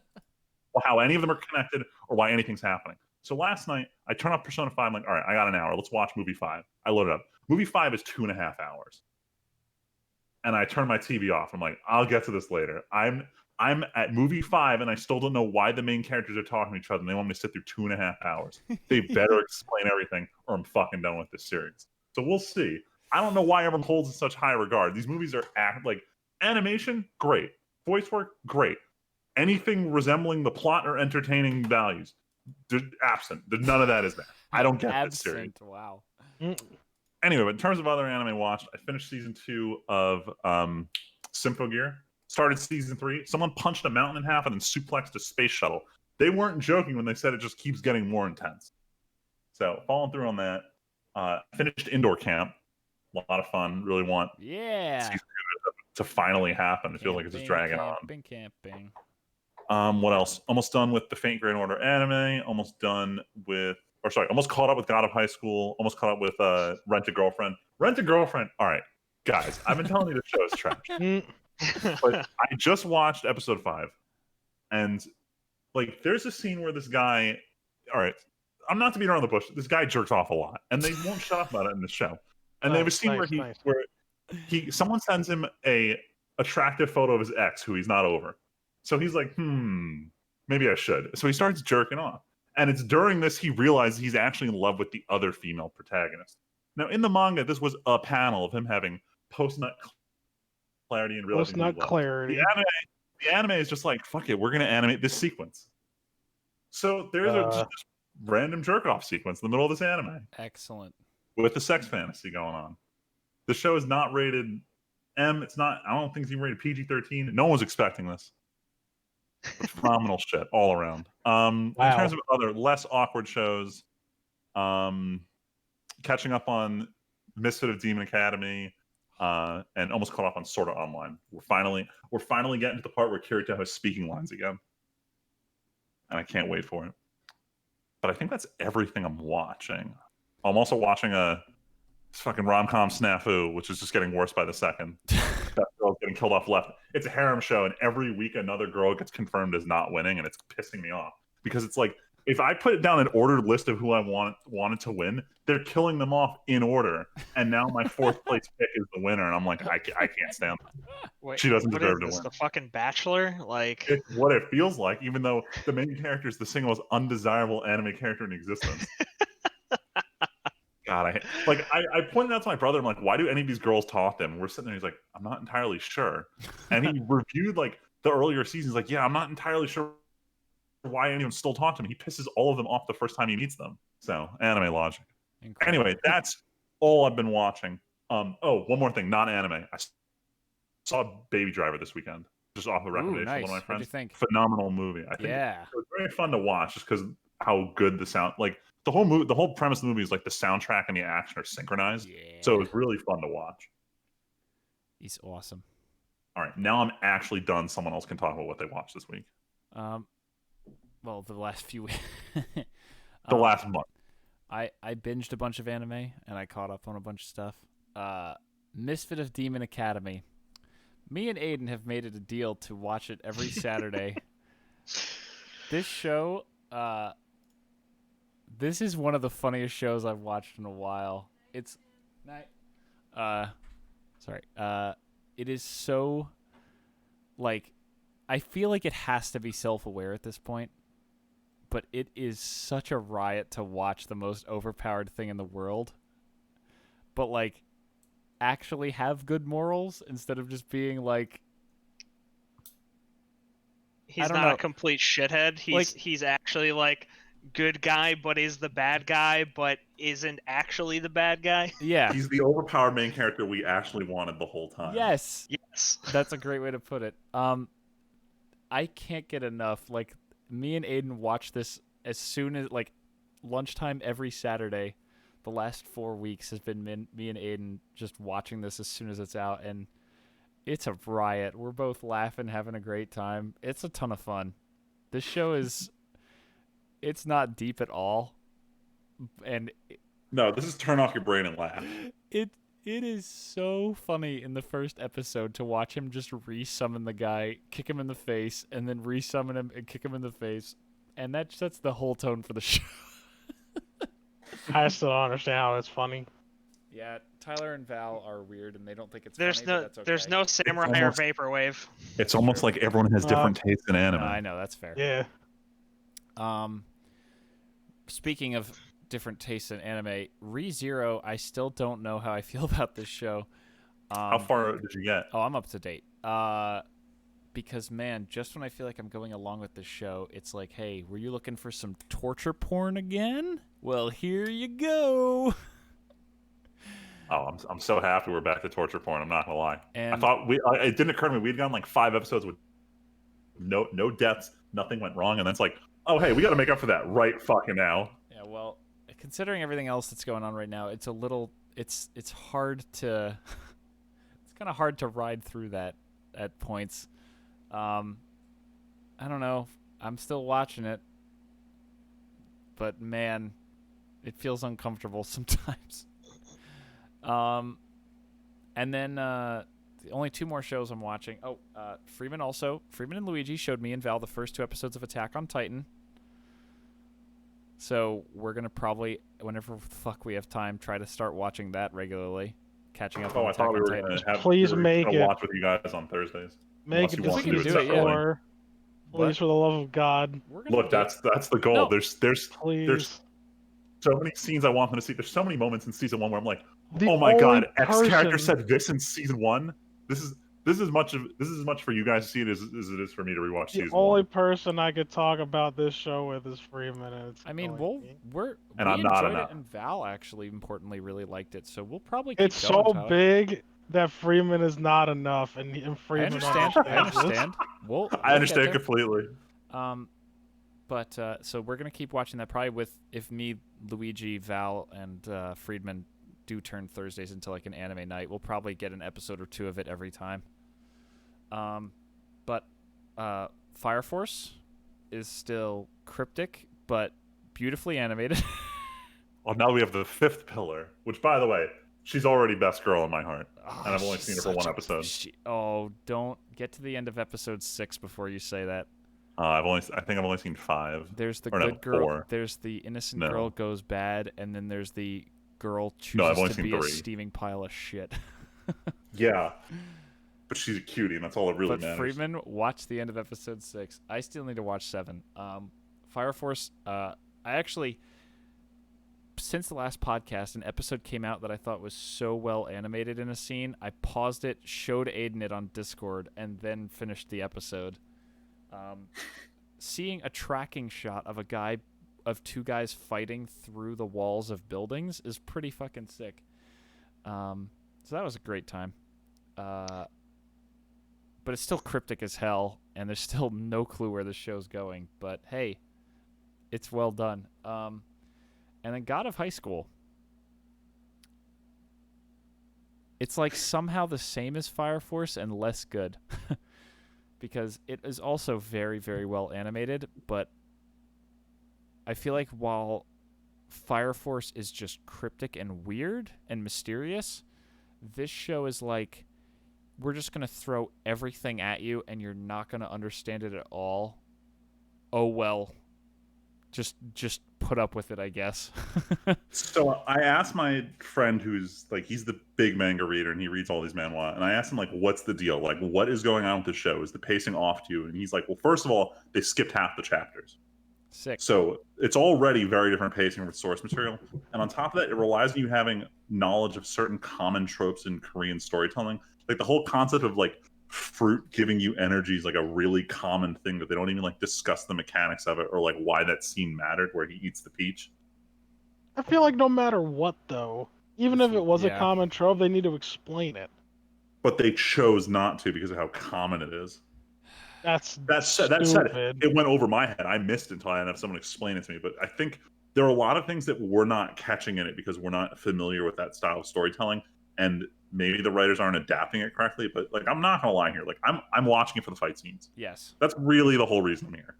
Or how any of them are connected, or why anything's happening. So last night, I turned off Persona 5. I'm like, all right, I got an hour. Let's watch movie 5. I load it up. Movie 5 is 2.5 hours. And I turn my TV off. I'm like, I'll get to this later. I'm at movie 5, and I still don't know why the main characters are talking to each other, and they want me to sit through 2.5 hours. They better explain everything, or I'm fucking done with this series. So we'll see. I don't know why everyone holds in such high regard. These movies are like animation, great. Voice work, great. Anything resembling the plot or entertaining values, they're absent. None of that is there. I don't get this series. Wow. Anyway, but in terms of other anime I watched, I finished season 2 of Symphogear. Started season 3. Someone punched a mountain in half and then suplexed a space shuttle. They weren't joking when they said it just keeps getting more intense. So following through on that, finished Indoor Camp. A lot of fun. Really want season 2 to finally happen. It feels like it's just dragging on. Camping. What else? Almost done with the Fate Grand Order anime. Almost caught up with God of High School. Almost caught up with Rent a Girlfriend. Rent a Girlfriend. All right, guys, I've been telling you the show is trash. But I just watched episode 5, and like, there's a scene where this guy. All right, I'm not to beat around the bush. This guy jerks off a lot, and they won't shut up about it in the show. And they have a scene where someone sends him a attractive photo of his ex who he's not over. So he's like, maybe I should. So he starts jerking off. And it's during this he realizes he's actually in love with the other female protagonist. Now, in the manga, this was a panel of him having post-nut clarity and realizing post-nut clarity. The anime is just like, fuck it, we're going to animate this sequence. So there's just random jerk-off sequence in the middle of this anime. Excellent. With the sex fantasy going on. The show is not rated M. It's not, I don't think it's even rated PG-13. No one was expecting this. Phenomenal shit all around. In terms of other less awkward shows, catching up on Misfit of Demon Academy, and almost caught up on Sword Art Online. We're finally getting to the part where Kirito has speaking lines again, and I can't wait for it. But I think that's everything I'm watching. I'm also watching a fucking rom-com snafu, which is just getting worse by the second. That girl's getting killed off left. It's a harem show, and every week another girl gets confirmed as not winning, and it's pissing me off. Because it's like, if I put down an ordered list of who I wanted to win, they're killing them off in order. And now my 4th place pick is the winner, and I'm like, I can't stand that. Wait, she doesn't deserve to win. win. The fucking Bachelor? Like, it's what it feels like, even though the main character is the single most undesirable anime character in existence. God, I pointed out to my brother, I'm like, why do any of these girls talk to him? We're sitting there, he's like, I'm not entirely sure. And he reviewed like the earlier seasons, like, yeah, I'm not entirely sure why anyone still talk to him. He pisses all of them off the first time he meets them. So, anime logic. Incredible. Anyway, that's all I've been watching. Oh, one more thing, non-anime. I saw Baby Driver this weekend, just off the recommendation nice. of one of my friends. What'd you think? Phenomenal movie. I think Yeah. it was very fun to watch, just because how good the sound, like the whole movie, the whole premise of the movie is like the soundtrack and the action are synchronized. Yeah. So it was really fun to watch. He's awesome. All right, now I'm actually done. Someone else can talk about what they watched this week. Well, the last few weeks. The last month. I binged a bunch of anime and I caught up on a bunch of stuff. Misfit of Demon Academy. Me and Aiden have made it a deal to watch it every Saturday. This show, this is one of the funniest shows I've watched in a while. It's it is so, like, I feel like it has to be self-aware at this point, but it is such a riot to watch the most overpowered thing in the world, but, like, actually have good morals instead of just being, like, he's not a complete shithead. He's actually, like, good guy, but is the bad guy, but isn't actually the bad guy. Yeah. He's the overpowered main character we actually wanted the whole time. Yes. Yes. That's a great way to put it. I can't get enough. Like, me and Aiden watch this as soon as, like, lunchtime every Saturday. The last 4 weeks has been me and Aiden just watching this as soon as it's out, and it's a riot. We're both laughing, having a great time. It's a ton of fun. This show is... It's not deep at all, and no, this is turn off your brain and laugh. It is so funny in the first episode to watch him just resummon the guy, kick him in the face, and then resummon him and kick him in the face, and that sets the whole tone for the show. I still don't understand how it's funny. Yeah, Tyler and Val are weird, and they don't think it's there's funny. no But that's okay. there's no samurai almost, or vaporwave. It's almost like everyone has different tastes in anime. No, I know, that's fair. Yeah. Speaking of different tastes in anime, ReZero, I still don't know how I feel about this show. How far did you get? Oh, I'm up to date. Because, man, just when I feel like I'm going along with this show, it's like, hey, were you looking for some torture porn again? Well, here you go. Oh, I'm so happy we're back to torture porn. I'm not gonna lie. And I thought it didn't occur to me we'd gone like 5 episodes with no deaths, nothing went wrong, and then it's like, oh hey, we got to make up for that right fucking now. Yeah, well, considering everything else that's going on right now, it's a little, it's hard to, it's kind of hard to ride through that at points. I don't know. I'm still watching it, but man, it feels uncomfortable sometimes. And then the only 2 more shows I'm watching. Oh, Freeman and Luigi showed me and Val the first 2 episodes of Attack on Titan. So we're gonna probably, whenever the fuck we have time, try to start watching that regularly, catching up on I Attack thought we on were Titan. gonna have. Please make it. Watch with you guys on Thursdays. Make Unless it you just want to we do can it do it, yeah. separately. or please, for the love of God. Look, that's the goal. No. There's Please. so many scenes I want them to see. There's so many moments in season 1 where I'm like, The oh my god, only X character person- said this in season 1. This is as much for you guys to see it as it is for me to rewatch The season only 1. person I could talk about this show with is Freeman. And it's I mean, killing me. we I'm not enjoyed enough. it, and Val actually, importantly, really liked it. So we'll probably keep It's going, so Tyler. big that Freeman is not enough, and I Freeman understand. I understands this. understand. We'll I get understand there. completely. But so we're gonna keep watching that probably with, if me, Luigi, Val, and Friedman do turn Thursdays into like an anime night, we'll probably get an episode or 2 of it every time. But Fire Force is still cryptic but beautifully animated. Well, now we have the 5th pillar, which, by the way, she's already best girl in my heart, and I've only she's seen her for 1 such a- episode. Don't get to the end of episode 6 before you say that. I think I've only seen 5. There's the Or no, good girl. 4. There's the innocent No. girl goes bad, and then there's the girl No, I've chooses only to seen be a 3. steaming pile of shit. Yeah, but she's a cutie, and that's all that really But matters. Freeman, watch the end of episode 6. I still need to watch 7. Fire Force. I actually, since the last podcast, an episode came out that I thought was so well animated in a scene. I paused it, showed Aiden it on Discord, and then finished the episode. Seeing a tracking shot of 2 guys fighting through the walls of buildings is pretty fucking sick. So that was a great time. But it's still cryptic as hell, and there's still no clue where the show's going. But hey, it's well done. And then God of High School. It's like somehow the same as Fire Force and less good. Because it is also very, very well animated, but I feel like while Fire Force is just cryptic and weird and mysterious, this show is like, we're just going to throw everything at you and you're not going to understand it at all. Oh, well. Just put up with it, I guess. So I asked my friend who's like, he's the big manga reader and he reads all these manhwa, and I asked him like, what's the deal? Like, what is going on with the show? Is the pacing off to you? And he's like, well, first of all, they skipped half the chapters. Sick. So it's already very different pacing with source material. And on top of that, it relies on you having knowledge of certain common tropes in Korean storytelling. Like the whole concept of like fruit giving you energy is like a really common thing that they don't even like discuss the mechanics of it or like why that scene mattered where he eats the peach. I feel like no matter what, though, even if it was a Yeah. common trope, they need to explain it. But they chose not to because of how common it is. That's That said, stupid. it went over my head. I missed it until I had someone explain it to me. But I think there are a lot of things that we're not catching in it because we're not familiar with that style of storytelling, and maybe the writers aren't adapting it correctly. But like, I'm not gonna lie here. Like, I'm watching it for the fight scenes. Yes. That's really the whole reason I'm here.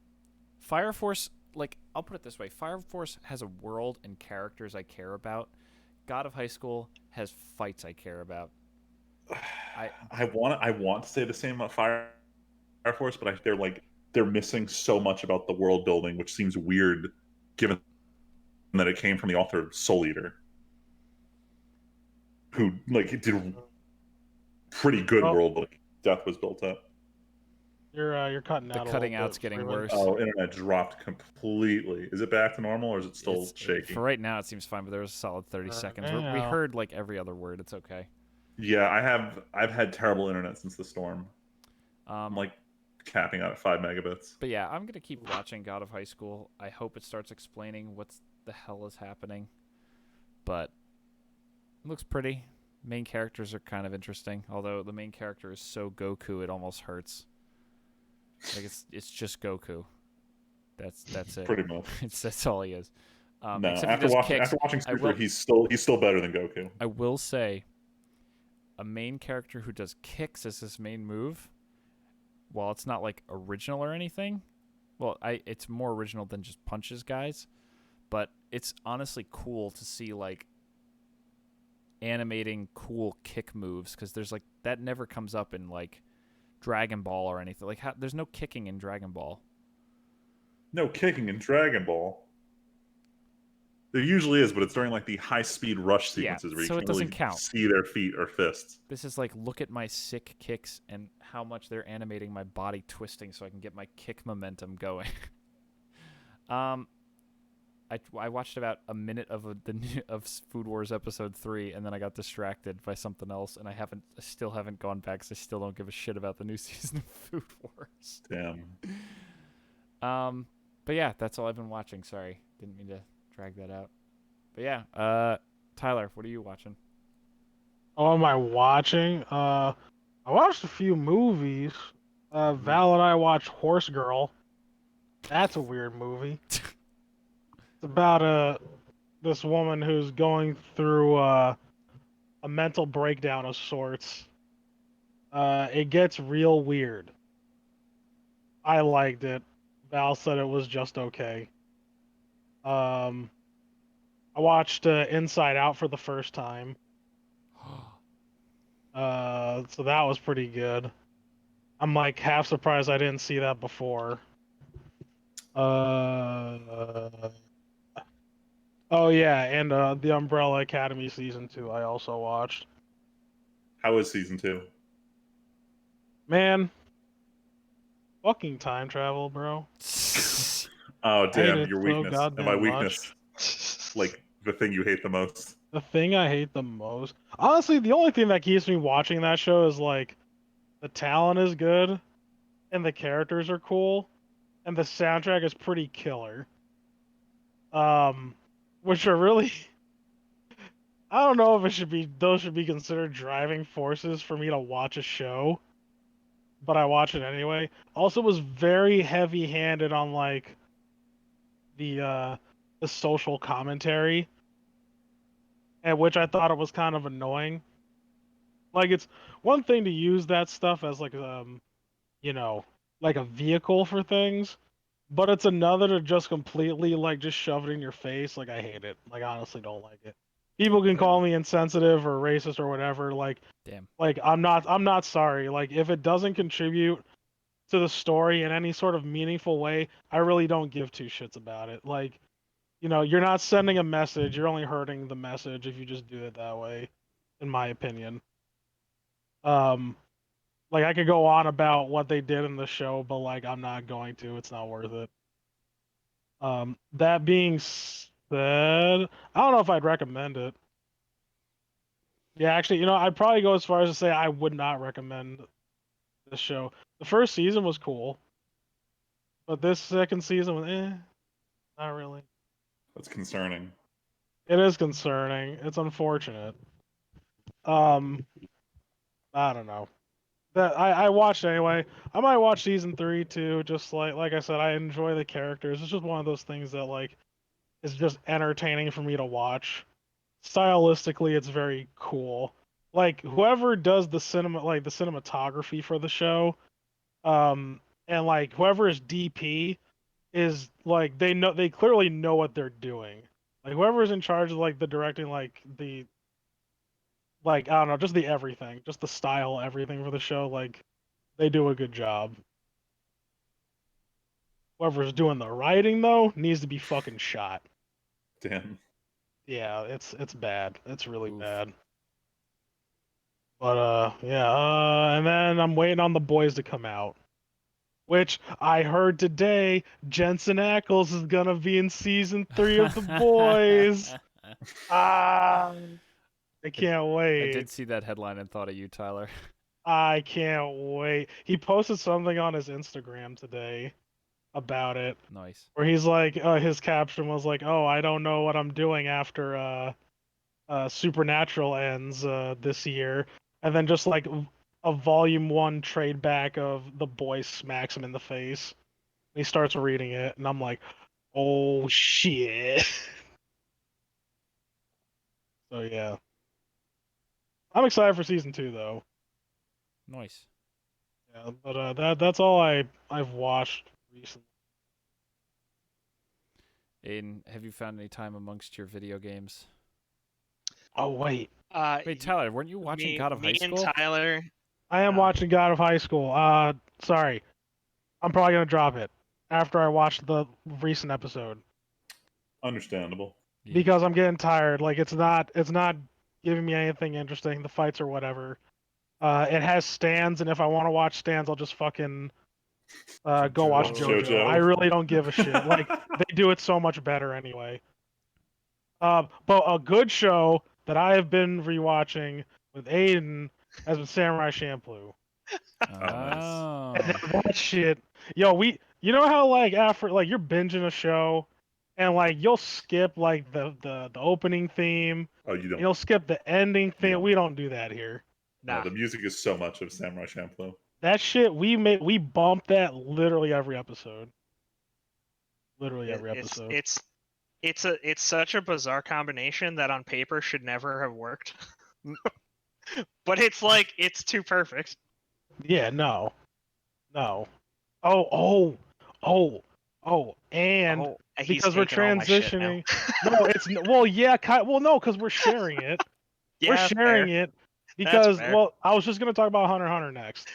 Fire Force, like, I'll put it this way. Fire Force has a world and characters I care about. God of High School has fights I care about. I want to say the same about Fire Force, but they're missing so much about the world building, which seems weird given that it came from the author of Soul Eater, who like did pretty good world building. Death was built up. You're cutting out. The cutting a little out's bit, getting Freeman. worse. Oh, internet dropped completely. Is it back to normal or is it still It's, shaky? for right now, it seems fine, but there was a solid 30 seconds. We now. heard like every other word. It's okay. Yeah, I've had terrible internet since the storm. I'm like capping out at 5 megabits. But yeah, I'm gonna keep watching God of High School. I hope it starts explaining what the hell is happening. But it looks pretty. Main characters are kind of interesting, although the main character is so Goku it almost hurts. Like it's just Goku. That's it. Pretty much. That's all he is. No, except after he does kicks. watching Super, he's still better than Goku. I will say, a main character who does kicks as his main move, while it's not like original or anything, well, it's more original than just punches guys, but it's honestly cool to see like animating cool kick moves because there's like that never comes up in like Dragon Ball or anything. Like there's no kicking in Dragon Ball. No kicking in Dragon Ball. There usually is, but it's during like the high-speed rush sequences where you so can't it doesn't really count. see their feet or fists. This is like, look at my sick kicks and how much they're animating my body twisting so I can get my kick momentum going. I watched about a minute of of Food Wars episode 3, and then I got distracted by something else, and I still haven't gone back because I still don't give a shit about the new season of Food Wars. Damn. But yeah, that's all I've been watching. Sorry, didn't mean to drag that out. But yeah, Tyler, what are you watching? Oh, am I watching? I watched a few movies. Val and I watched Horse Girl. That's a weird movie. It's about this woman who's going through a mental breakdown of sorts. It gets real weird. I liked it. Val said it was just okay. I watched Inside Out for the first time. So that was pretty good. I'm like half surprised I didn't see that before. Oh yeah, and the Umbrella Academy season 2 I also watched. How is season 2? Man, fucking time travel, bro. Oh damn, it your so weakness. And goddamn by much. weakness, like the thing you hate the most. The thing I hate the most. Honestly, the only thing that keeps me watching that show is like the talent is good and the characters are cool and the soundtrack is pretty killer. Which are really I don't know if those should be considered driving forces for me to watch a show, but I watch it anyway. Also, was very heavy-handed on like the uh the social commentary, at which I thought it was kind of annoying. Like it's one thing to use that stuff as like you know, like a vehicle for things, but it's another to just completely like just shove it in your face. Like I hate it. Like I honestly don't like it. People can call me insensitive or racist or whatever. Damn. Like I'm not sorry. Like if it doesn't contribute to the story in any sort of meaningful way, I really don't give two shits about it. Like, you're not sending a message, you're only hurting the message if you just do it that way, in my opinion. Um like I could go on about what they did in the show, but like I'm not going to. It's not worth it. That being said, I don't know if I'd recommend it. Yeah, actually, I'd probably go as far as to say I would not recommend this show. The first season was cool, but this second season was not really. That's concerning. It is concerning. It's unfortunate. Um, I don't know. That I watched anyway. I might watch season 3 too. Just like I said, I enjoy the characters. It's just one of those things that like is just entertaining for me to watch. Stylistically, it's very cool. Like whoever does the cinematography for the show, and like whoever is DP is like they clearly know what they're doing. Like whoever's in charge of like the directing, like I don't know, just the everything, just the style, everything for the show, like they do a good job. Whoever's doing the writing though needs to be fucking shot. Damn. Yeah, it's bad. It's really Oof. bad. But yeah, and then I'm waiting on The Boys to come out. Which I heard today Jensen Ackles is gonna be in season 3 of The Boys. Ah, I can't I wait. did see that headline and thought of you, Tyler. I can't wait. He posted something on his Instagram today about it, Nice. where he's like, his caption was like, "Oh, I don't know what I'm doing after Supernatural ends this year," and then just like a volume 1 trade back of The Boys smacks him in the face. He starts reading it, and I'm like, "Oh shit!" So yeah, I'm excited for season 2 though. Nice. Yeah, but that's all I've watched recently. Aiden, have you found any time amongst your video games? Oh wait, Wait, Tyler, weren't you watching God of High and School? Tyler. I am watching God of High School. Sorry, I'm probably gonna drop it after I watch the recent episode Understandable. Yeah. because I'm getting tired. Like it's not giving me anything interesting. The fights or whatever. It has stands, and if I want to watch stands, I'll just fucking go watch Watch JoJo. I really don't give a shit. Like they do it so much better anyway. But a good show that I have been rewatching with Aiden has been Samurai Champloo. Oh. And that shit, yo, you know how like after like you're binging a show, and like you'll skip like the opening theme, Oh, you don't. you'll skip the ending theme. Yeah. We don't do that here. No, Nah. the music is so much of Samurai Champloo. That shit we bump that literally every episode. Literally every episode. It's such a bizarre combination that on paper should never have worked. But it's like it's too perfect. Yeah, no. Oh, and Oh, he's because we're taking all my shit now. transitioning. No, it's well, yeah, no, because we're sharing it. We're Yeah, sharing fair. it because fair. well, I was just gonna talk about Hunter x Hunter next.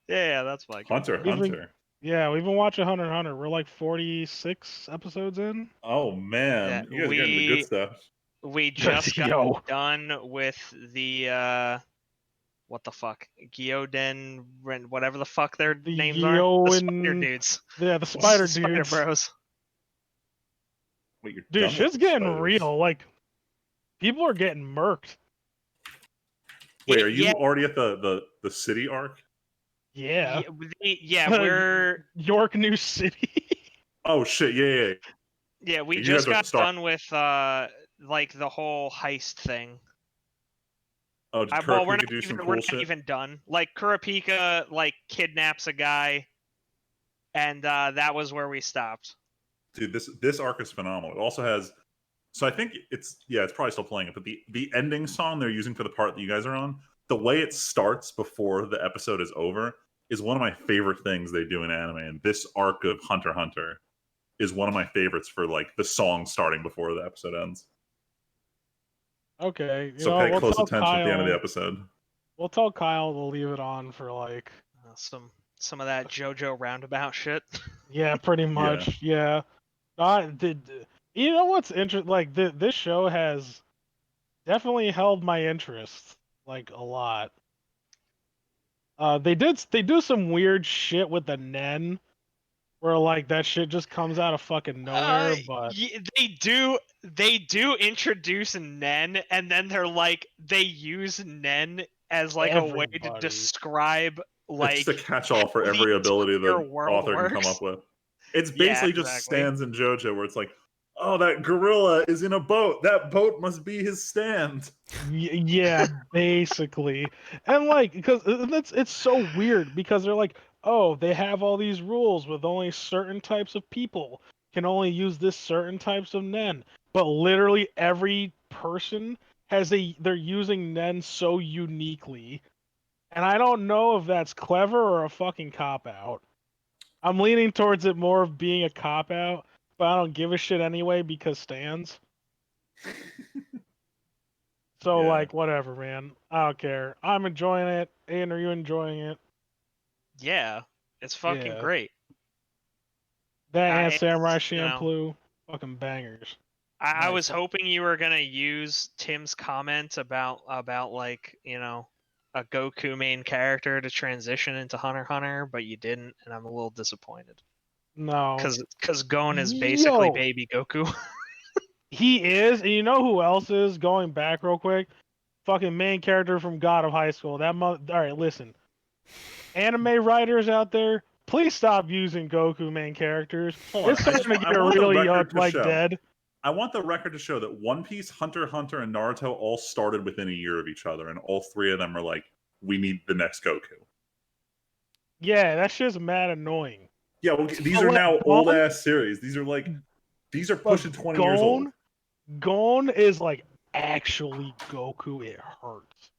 Yeah, that's fine. Hunter, We've been- Hunter. Yeah, we've been watching Hunter x Hunter. We're like 46 episodes in. Oh man, Yeah, you guys are getting the good stuff. We just got Yo. done with the what the fuck, Gyoden, whatever the fuck their The names are, the spider Gyoen- dudes, Yeah, the spider Spider dudes. Bros. Wait, you're Dude, done shit's with getting spiders. real. Like, people are getting murked. Wait, are you Yeah, already at the city arc? Yeah. we're York New City. Oh shit, we You just guys are got start- done with like the whole heist thing. Oh, did Well, we're Kurapika do some we're cool not shit? even done. Like Kurapika like kidnaps a guy, and that was where we stopped. Dude, this arc is phenomenal. It also has, so I think it's probably still playing it, but the ending song they're using for the part that you guys are on, the way it starts before the episode is over is one of my favorite things they do in anime. And this arc of Hunter x Hunter is one of my favorites for like the song starting before the episode ends. Okay, So pay we'll close tell attention at the end of the Kyle. episode. We'll tell Kyle to leave it on for like. Some of that JoJo roundabout shit. Yeah, pretty much. Yeah. I did. You know what's interesting? Like this show has definitely held my interest like a lot. They do some weird shit with the Nen, where like that shit just comes out of fucking nowhere. But They do introduce Nen, and then they use Nen as like a way to everybody. describe It's just a like catch-all for how the every ability entire the world author can come works. up with. It's Yeah, basically just exactly. stands in JoJo where it's like, oh, that gorilla is in a boat. That boat must be his stand. Yeah, basically. And like, because it's so weird because they're like, oh, they have all these rules with only certain types of people can only use this certain types of Nen. But literally every person they're using Nen so uniquely. And I don't know if that's clever or a fucking cop out. I'm leaning towards it more of being a cop out, but I don't give a shit anyway because stands. So Yeah. like whatever, man. I don't care. I'm enjoying it. Ian, are you enjoying it? Yeah, it's fucking Yeah. great. That and It's, Samurai you know, Champloo, fucking bangers. I was Nice. hoping you were gonna use Tim's comment about like a Goku main character to transition into Hunter x Hunter, but you didn't, and I'm a little disappointed. No. Because Gon is basically Yo, baby Goku. he is, and you know who else is? Going back real quick, fucking main character from God of High School. All right, listen, anime writers out there, please stop using Goku main characters. Hold on. It's starting to I get want the really record to like show. dead. I want the record to show that One Piece, Hunter x Hunter, and Naruto all started within a year of each other, and all three of them are like, we need the next Goku. Yeah, that shit's mad annoying. Yeah, well, these are now old ass series. These are pushing 20 years old. Gon is like actually Goku. It hurts.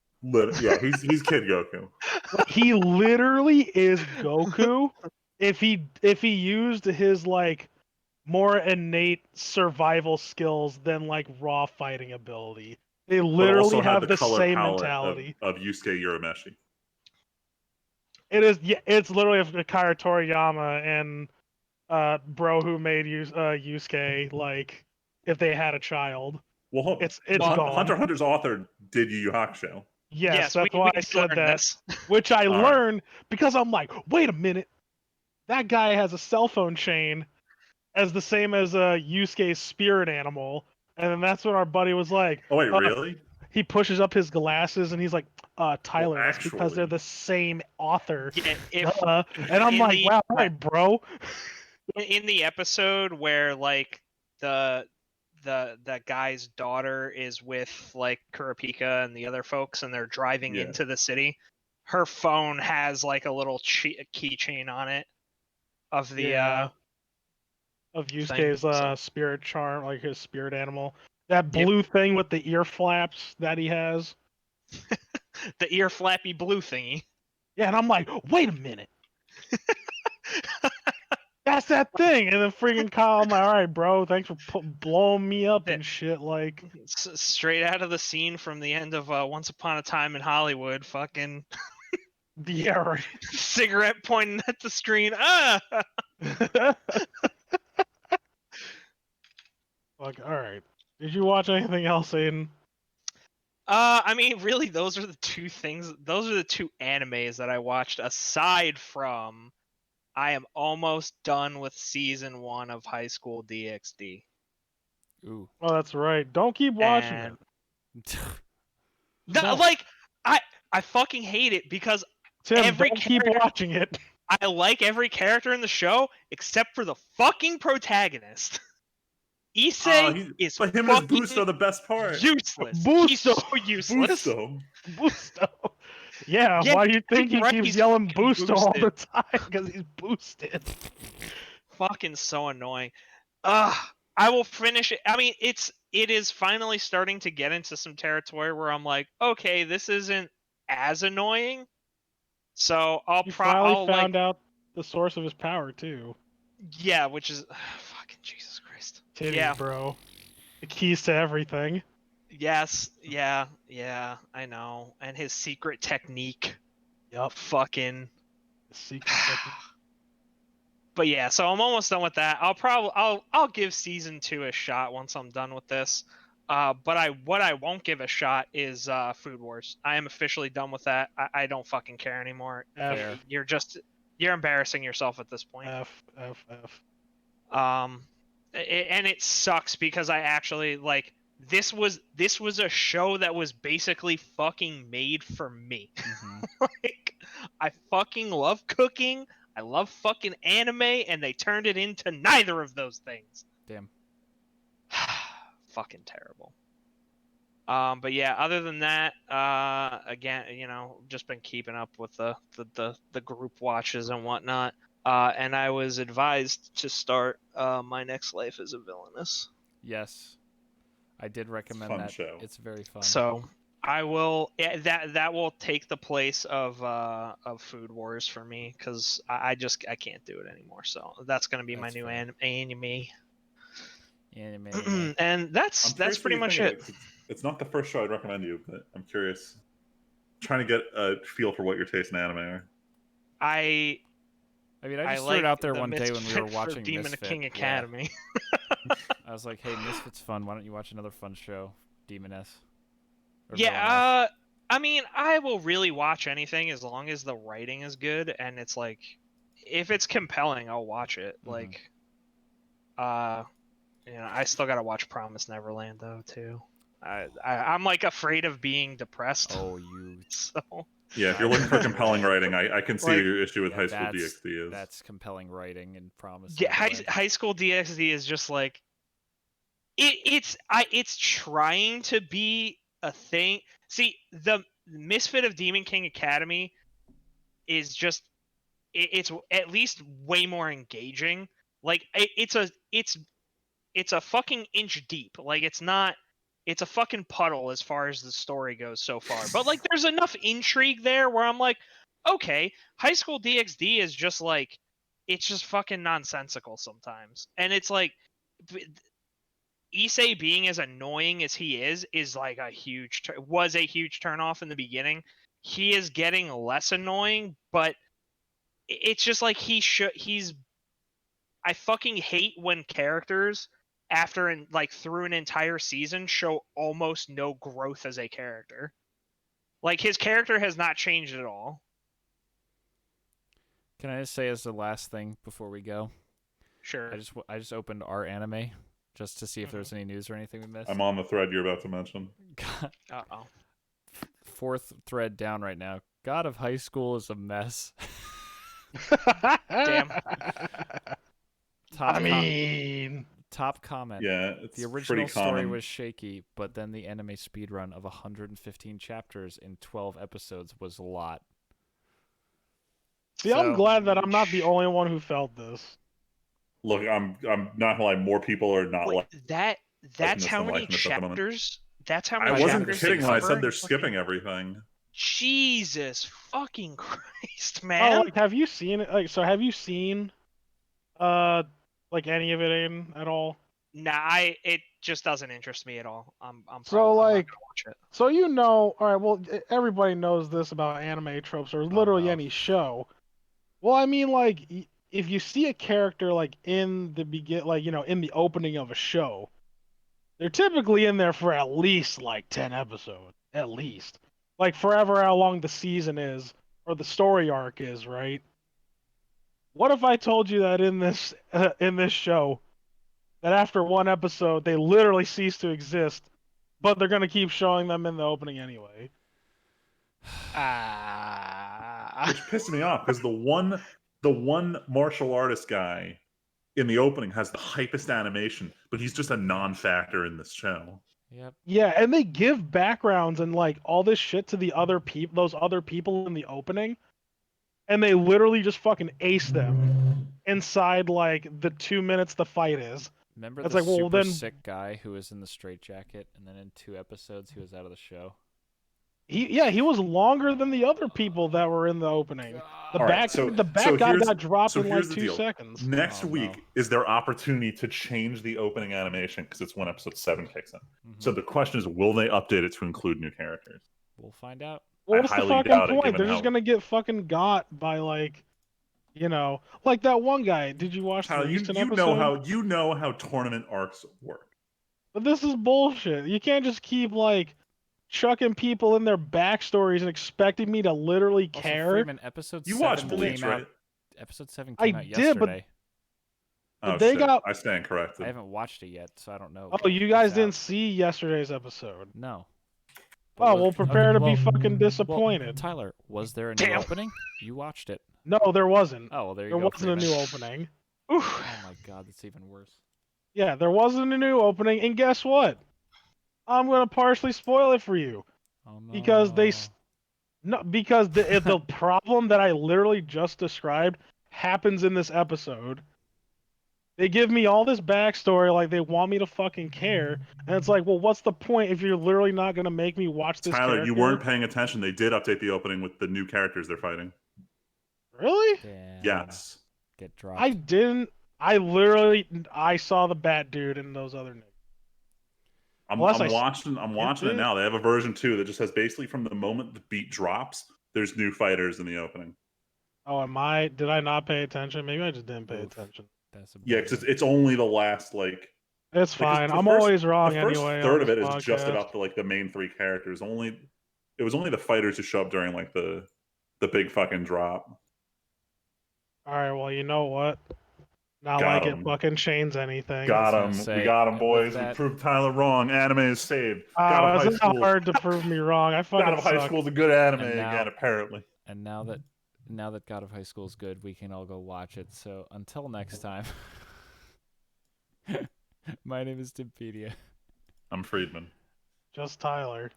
Yeah, he's Kid Goku. Like, he literally is Goku. If he used his like more innate survival skills than like raw fighting ability, they But literally also had have the the color same palette mentality. of Yusuke Urameshi. It is. Yeah, it's literally Akira Toriyama and bro who made Yusuke, like if they had a child. Well, It's Hunter gone. x Hunter's author did Yu Yu Hakusho. Yes, that's why I said that. This. Which I All learned because I'm like, wait a minute, that guy has a cell phone chain as the same as Yusuke's spirit animal, and then that's when our buddy was like, Oh wait, really? He pushes up his glasses and he's like, Tyler, Well, that's because they're the same author. Yeah, and I'm like, wow, right, bro. In the episode where like the guy's daughter is with like Kurapika and the other folks, and they're driving into the city, her phone has like a little keychain on it of the of Yusuke's spirit charm, like his spirit animal. That blue thing with the ear flaps that he has. The ear flappy blue thingy. Yeah, and I'm like, wait a minute. That's that thing. And then freaking Kyle, I'm like, all right, bro, thanks for blowing me up and shit. Like, straight out of the scene from the end of Once Upon a Time in Hollywood. Fucking yeah, right. Cigarette pointing at the screen. Ah. Like, all right. Did you watch anything else, Aiden? I mean, really, those are the two things. Those are the two animes that I watched. Aside from, I am almost done with season 1 of High School DxD. Ooh. Oh, that's right. Don't keep watching it. No. Like, I fucking hate it because Tim, don't keep watching it. I like every character in the show except for the fucking protagonist. Issei is but him and his fucking boost are the best part. useless. He's Busto. so useless. Busto. Busto. Yeah, Yeah, why do you think he right, keeps he's yelling fucking Busto all the boosted. time? Because he's boosted. Fucking so annoying. I will finish it. I mean, it is finally starting to get into some territory where I'm like, okay, this isn't as annoying. So You finally found out the source of his power too. yeah, which is fucking Jesus Christ. Titties, Yeah. bro. The keys to everything. Yes. Yeah. I know. And his secret technique. Yup. Fucking. The secret technique. But yeah, so I'm almost done with that. I'll give season 2 a shot once I'm done with this. But what I won't give a shot is Food Wars. I am officially done with that. I don't fucking care anymore. F. You're embarrassing yourself at this point. F. And it sucks because I actually like this was a show that was basically fucking made for me. Mm-hmm. Like, I fucking love cooking. I love fucking anime, and they turned it into neither of those things. Damn. Fucking terrible. But yeah, other than that, again, just been keeping up with the group watches and whatnot. And I was advised to start My Next Life as a Villainous. Yes, I did recommend fun that. show. It's very fun. So I will. That will take the place of Food Wars for me because I can't do it anymore. So that's gonna be my new anime. Anime. And that's curious what pretty you much think of it. 'cause it's not the first show I'd recommend you, but I'm curious. Trying to get a feel for what your taste in anime are. I mean, I just threw like it out there the one day when we were Misfit for watching Demon Misfit. King Yeah. Academy. I was like, hey, Misfit's fun. Why don't you watch another fun show, Demoness? Or Villainess? Yeah, I mean, I will really watch anything as long as the writing is good and it's like, if it's compelling, I'll watch it. Mhm. Like, I still gotta watch Promise Neverland though too. I'm like afraid of being depressed. Oh, you. So Yeah, if you're looking for compelling writing, I can see Like, what your issue with Yeah, High School that's- DxD is. That's compelling writing and Promise. yeah, Neverland. High School DxD is just like it's trying to be a thing. See, the Misfit of Demon King Academy is just it's at least way more engaging. Like it's a fucking inch deep. Like it's a fucking puddle as far as the story goes so far. But like there's enough intrigue there where I'm like, okay, High School DxD is just like it's just fucking nonsensical sometimes. And it's like Issei being as annoying as he is like was a huge turnoff in the beginning. He is getting less annoying, but it's just like he's I fucking hate when characters through an entire season show almost no growth as a character. Like his character has not changed at all. Can I just say as the last thing before we go? Sure. I just opened our anime just to see if there's any news or anything we missed. I'm on the thread you're about to mention. Uh-oh. Fourth thread down right now. God of High School is a mess. Damn. Top comment. Yeah, it's The original pretty story common. was shaky, but then the anime speedrun of 115 chapters in 12 episodes was a lot. See, I'm glad that I'm not the only one who felt this. Look, I'm not gonna lie. More people are not like that's this how than many liking this at the moment. chapters. That's how many. I wasn't chapters kidding they when I cover? said they're skipping everything. Jesus fucking Christ, Oh, man! like, have you seen it? Like, so have you seen, like any of it in at all? Nah, it just doesn't interest me at all. I'm So, probably like- not gonna watch it. So all right. Well, everybody knows this about anime tropes or literally no. any show. Well, I mean, like, if you see a character like in the in the opening of a show, they're typically in there for at least like 10 episodes, at least, like forever how long the season is or the story arc is, right? What if I told you that in this show, that after one episode they literally cease to exist, but they're gonna keep showing them in the opening anyway? Which pissed me off because the one martial artist guy in the opening has the hypest animation, but he's just a non-factor in this show. Yep. Yeah, and they give backgrounds and like all this shit to the other people, those other people in the opening, and they literally just fucking ace them inside like the 2 minutes the fight is. Remember It's the like, well, super then- sick guy who was in the straitjacket, and then in 2 episodes he was out of the show? He was longer than the other people that were in the opening. The All right, back so- the back so guy here's- got dropped so in like here's the 2 deal. seconds. Next Oh, week no. is their opportunity to change the opening animation because it's when episode 7 kicks in. Mhm. So the question is, will they update it to include new characters? We'll find out. Well, I what's the highly fucking doubt it, point? given They're just how- gonna get fucking got by like, like that one guy. Did you watch Tyler, the you recent you episode? know how tournament arcs work. But this is bullshit. You can't just keep like chucking people in their backstories and expecting me to literally Also, care. Freeman, episode You 7 watched Bleach, came right? out. Episode 7 I came out did, but- yesterday. Oh they shit! got- I stand corrected. I haven't watched it yet, so I don't know. Oh, but you it's guys out. didn't see yesterday's episode. No. Oh, was- well, prepare to well, be fucking well, disappointed. Tyler, was there a new Damn. opening? You watched it. No, there wasn't. Oh, well, there you There go. wasn't a Freeman. new opening. Oof. Oh my god, that's even worse. Yeah, there wasn't a new opening, and guess what? I'm gonna partially spoil it for you. Oh no. Because because the problem that I literally just described happens in this episode. They give me all this backstory, like they want me to fucking care, and it's like, well, what's the point if you're literally not gonna make me watch this? Tyler, you character? weren't paying attention. They did update the opening with the new characters they're fighting. Really? Damn. Yes. Get dropped. I didn't. I saw the bat dude and those other niggas. I'm Unless I- watching it did? now. They have a version 2 that just says basically from the moment the beat drops, there's new fighters in the opening. Oh, did I not pay attention? Maybe I just didn't pay Oof. attention. That's a Yeah, because it's only the last like It's because fine. the I'm first- always wrong the first anyway. third on of it this is just podcast. about the main 3 characters. It was only the fighters who show up during like the big fucking drop. All right. Well, you know what? Not Got like him. it fucking changes anything. Got gonna him. say, We got him, with boys. We that- proved Tyler wrong. Anime is saved. God of It's High not School. hard to prove me wrong. I fucking God of High suck. School is a good anime And now- again, apparently. And now that God of High School is good, we can all go watch it. So until next time. My name is Timpedia. I'm Friedman. Just Tyler.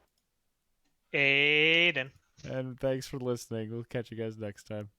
Aiden. And thanks for listening. We'll catch you guys next time.